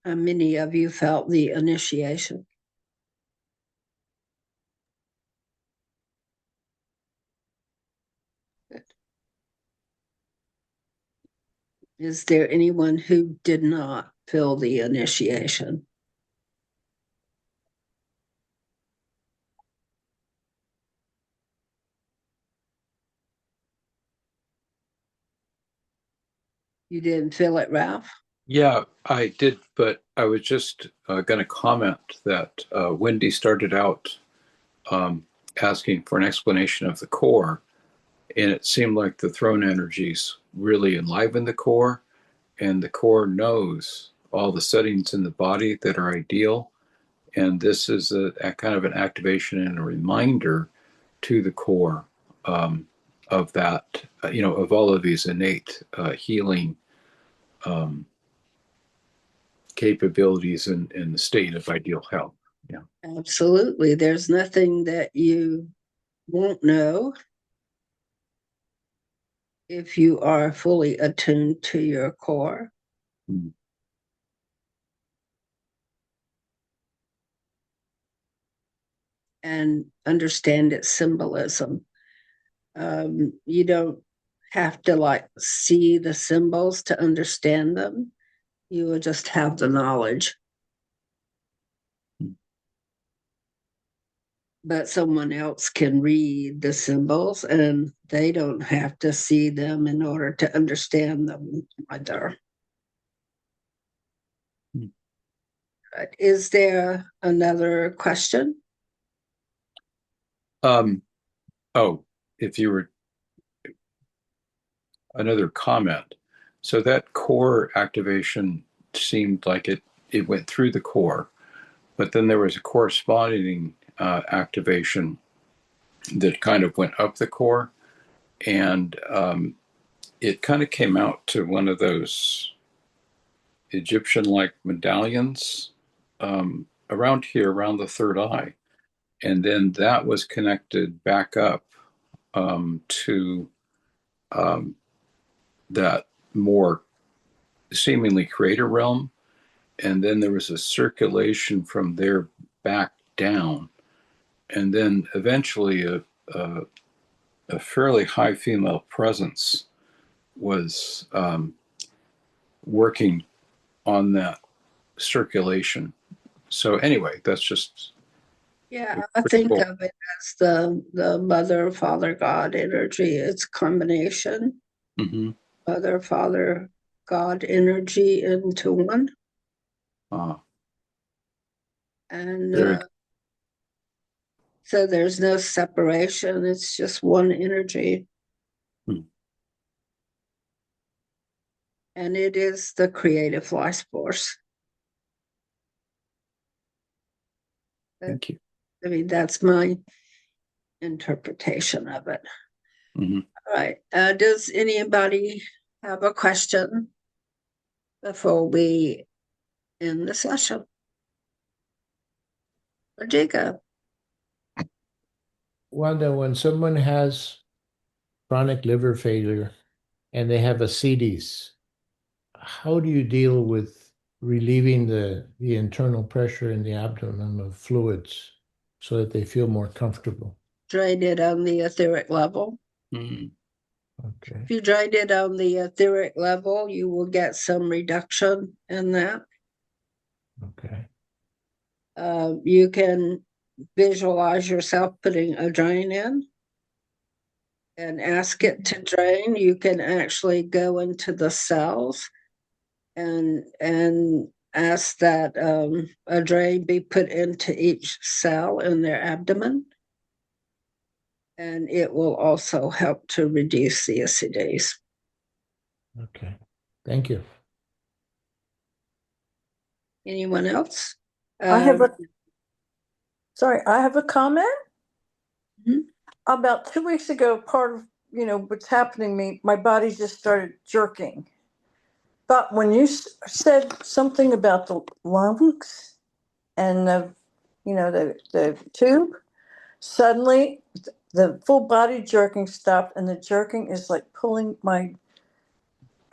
How many of you felt the initiation? Is there anyone who did not feel the initiation? You didn't feel it, Ralph? Yeah, I did, but I was just going to comment that Wendy started out asking for an explanation of the core, and it seemed like the throne energies really enliven the core, and the core knows all the settings in the body that are ideal, and this is a kind of an activation and a reminder to the core of that, of all of these innate healing capabilities in the state of ideal health. Yeah. Absolutely. There's nothing that you won't know if you are fully attuned to your core. Mm. And understand its symbolism. You don't have to like see the symbols to understand them. You will just have the knowledge. But someone else can read the symbols and they don't have to see them in order to understand them either. Is there another question? If you were another comment. So that core activation seemed like it went through the core, but then there was a corresponding activation that kind of went up the core, and it kind of came out to one of those Egyptian-like medallions around here, around the third eye. And then that was connected back up to that more seemingly creator realm. And then there was a circulation from there back down. And then eventually a fairly high female presence was working on that circulation. So anyway, that's just I think cool. Of it as the mother, father, God energy. It's a combination. Mm-hmm. Mother, father, God energy into one. And so there's no separation. It's just one energy. And it is the creative life force. Thank you. I mean, that's my interpretation of it. Mm-hmm. All right. Does anybody have a question before we end the session? Or Jacob? Wanda, when someone has chronic liver failure and they have ascites, how do you deal with relieving the internal pressure in the abdomen of fluids so that they feel more comfortable? Drain it on the etheric level. Mm-hmm. Okay. If you drain it on the etheric level, you will get some reduction in that. Okay. You can visualize yourself putting a drain in and ask it to drain. You can actually go into the cells and ask that a drain be put into each cell in their abdomen. And it will also help to reduce the acidities. Okay. Thank you. Anyone else? I have a comment. Mm-hmm. About 2 weeks ago, part of what's happening to me, my body just started jerking. But when you said something about the lungs and the tube, suddenly the full body jerking stopped, and the jerking is like pulling my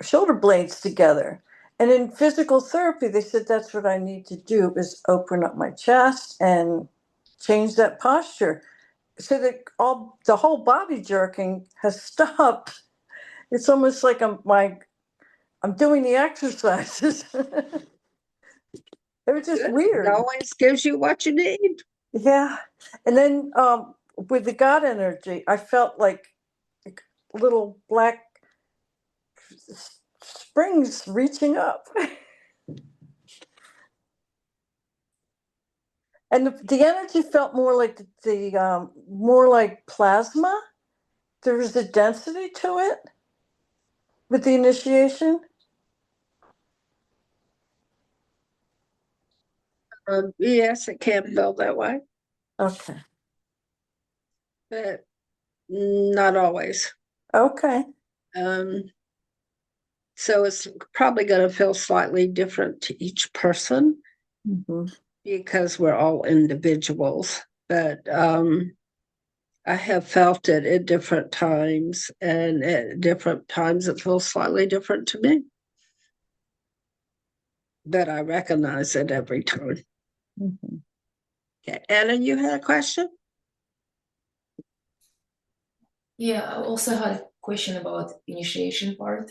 shoulder blades together. And in physical therapy, they said that's what I need to do is open up my chest and change that posture. So that the whole body jerking has stopped. It's almost like I'm doing the exercises. It was just Good. weird. It always gives you what you need. Yeah. And then with the God energy, I felt like little black springs reaching up. And the energy felt more like more like plasma. There was a density to it with the initiation. Yes, it can feel that way. Okay. But not always. Okay. So it's probably going to feel slightly different to each person because we're all individuals. But I have felt it at different times, and at different times it feels slightly different to me. But I recognize it every time. Okay, Anna, you had a question? Yeah, I also had a question about initiation part.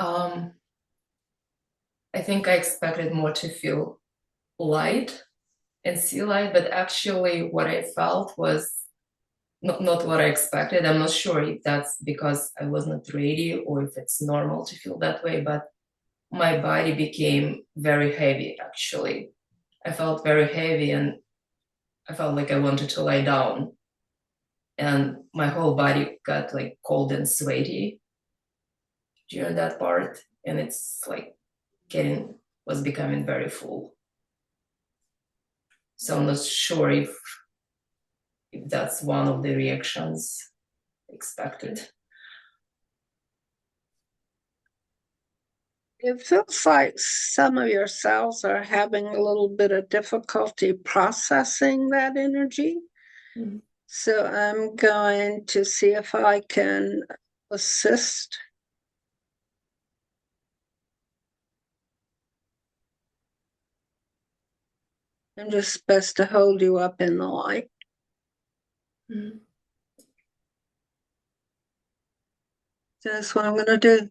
I think I expected more to feel light and see light, but actually what I felt was not what I expected. I'm not sure if that's because I was not ready or if it's normal to feel that way, but my body became very heavy, actually. I felt very heavy and I felt like I wanted to lie down. And my whole body got like cold and sweaty during that part. And it's like was becoming very full. So I'm not sure if that's one of the reactions expected. It feels like some of your cells are having a little bit of difficulty processing that energy. So I'm going to see if I can assist. I'm just supposed to hold you up in the light. That's what I'm going to do.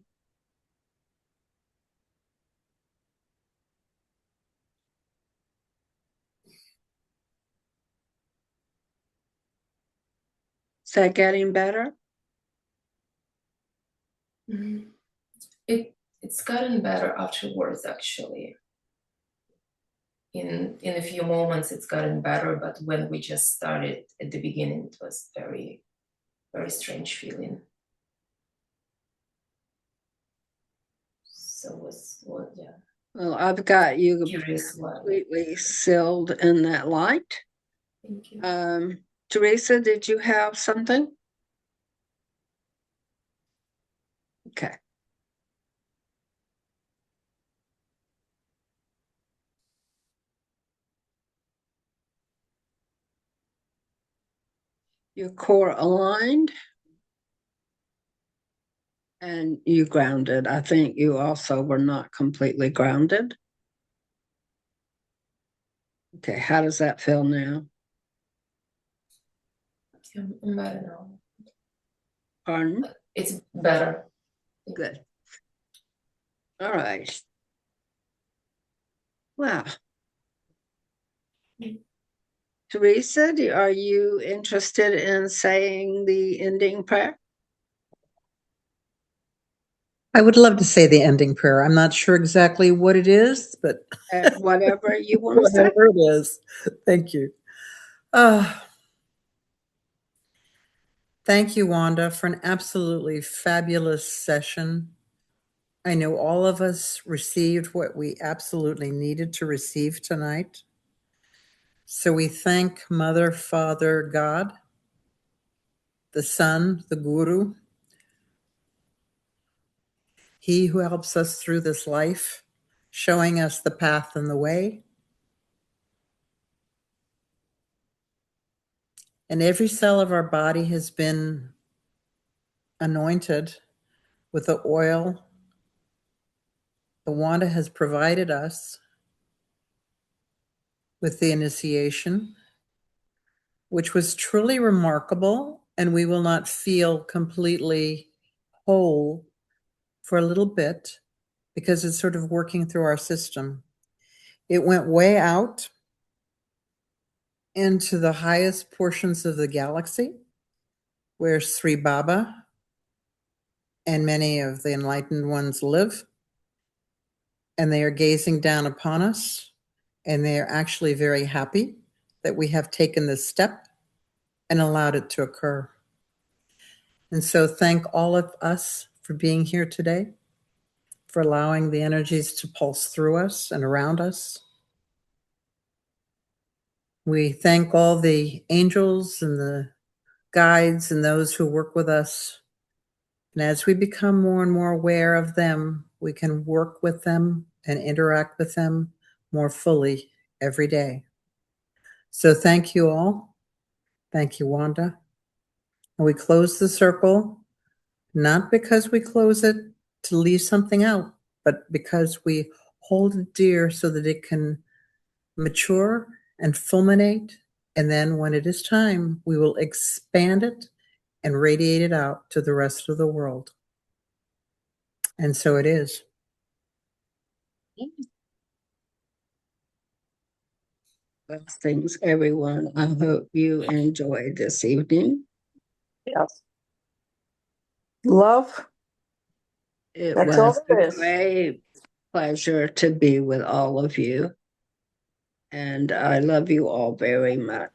Is that getting better? It's gotten better afterwards, actually. In a few moments it's gotten better, but when we just started at the beginning, it was very, very strange feeling. So yeah. Well, I've got you Curious completely sealed in that light. Thank you. Teresa, did you have something? Okay. Your core aligned and you grounded. I think you also were not completely grounded. Okay, how does that feel now? I'm better now. Pardon? It's better. Good. All right. Wow. Teresa, are you interested in saying the ending prayer? I would love to say the ending prayer. I'm not sure exactly what it is, but whatever you want to say. Whatever it is. Thank you. Thank you, Wanda, for an absolutely fabulous session. I know all of us received what we absolutely needed to receive tonight. So we thank Mother, Father, God, the Son, the Guru, He who helps us through this life, showing us the path and the way. And every cell of our body has been anointed with the oil the Wanda has provided us with the initiation, which was truly remarkable, and we will not feel completely whole for a little bit because it's sort of working through our system. It went way out into the highest portions of the galaxy where Sri Baba and many of the enlightened ones live. And they are gazing down upon us, and they are actually very happy that we have taken this step and allowed it to occur. And so thank all of us for being here today, for allowing the energies to pulse through us and around us. We thank all the angels and the guides and those who work with us. And as we become more and more aware of them, we can work with them and interact with them more fully every day. So thank you all. Thank you, Wanda. And we close the circle, not because we close it to leave something out, but because we hold it dear so that it can mature and fulminate. And then when it is time, we will expand it and radiate it out to the rest of the world. And so it is. Blessings, everyone. I hope you enjoyed this evening. Yes. Love. It That's all was there a is. great pleasure to be with all of you. And I love you all very much.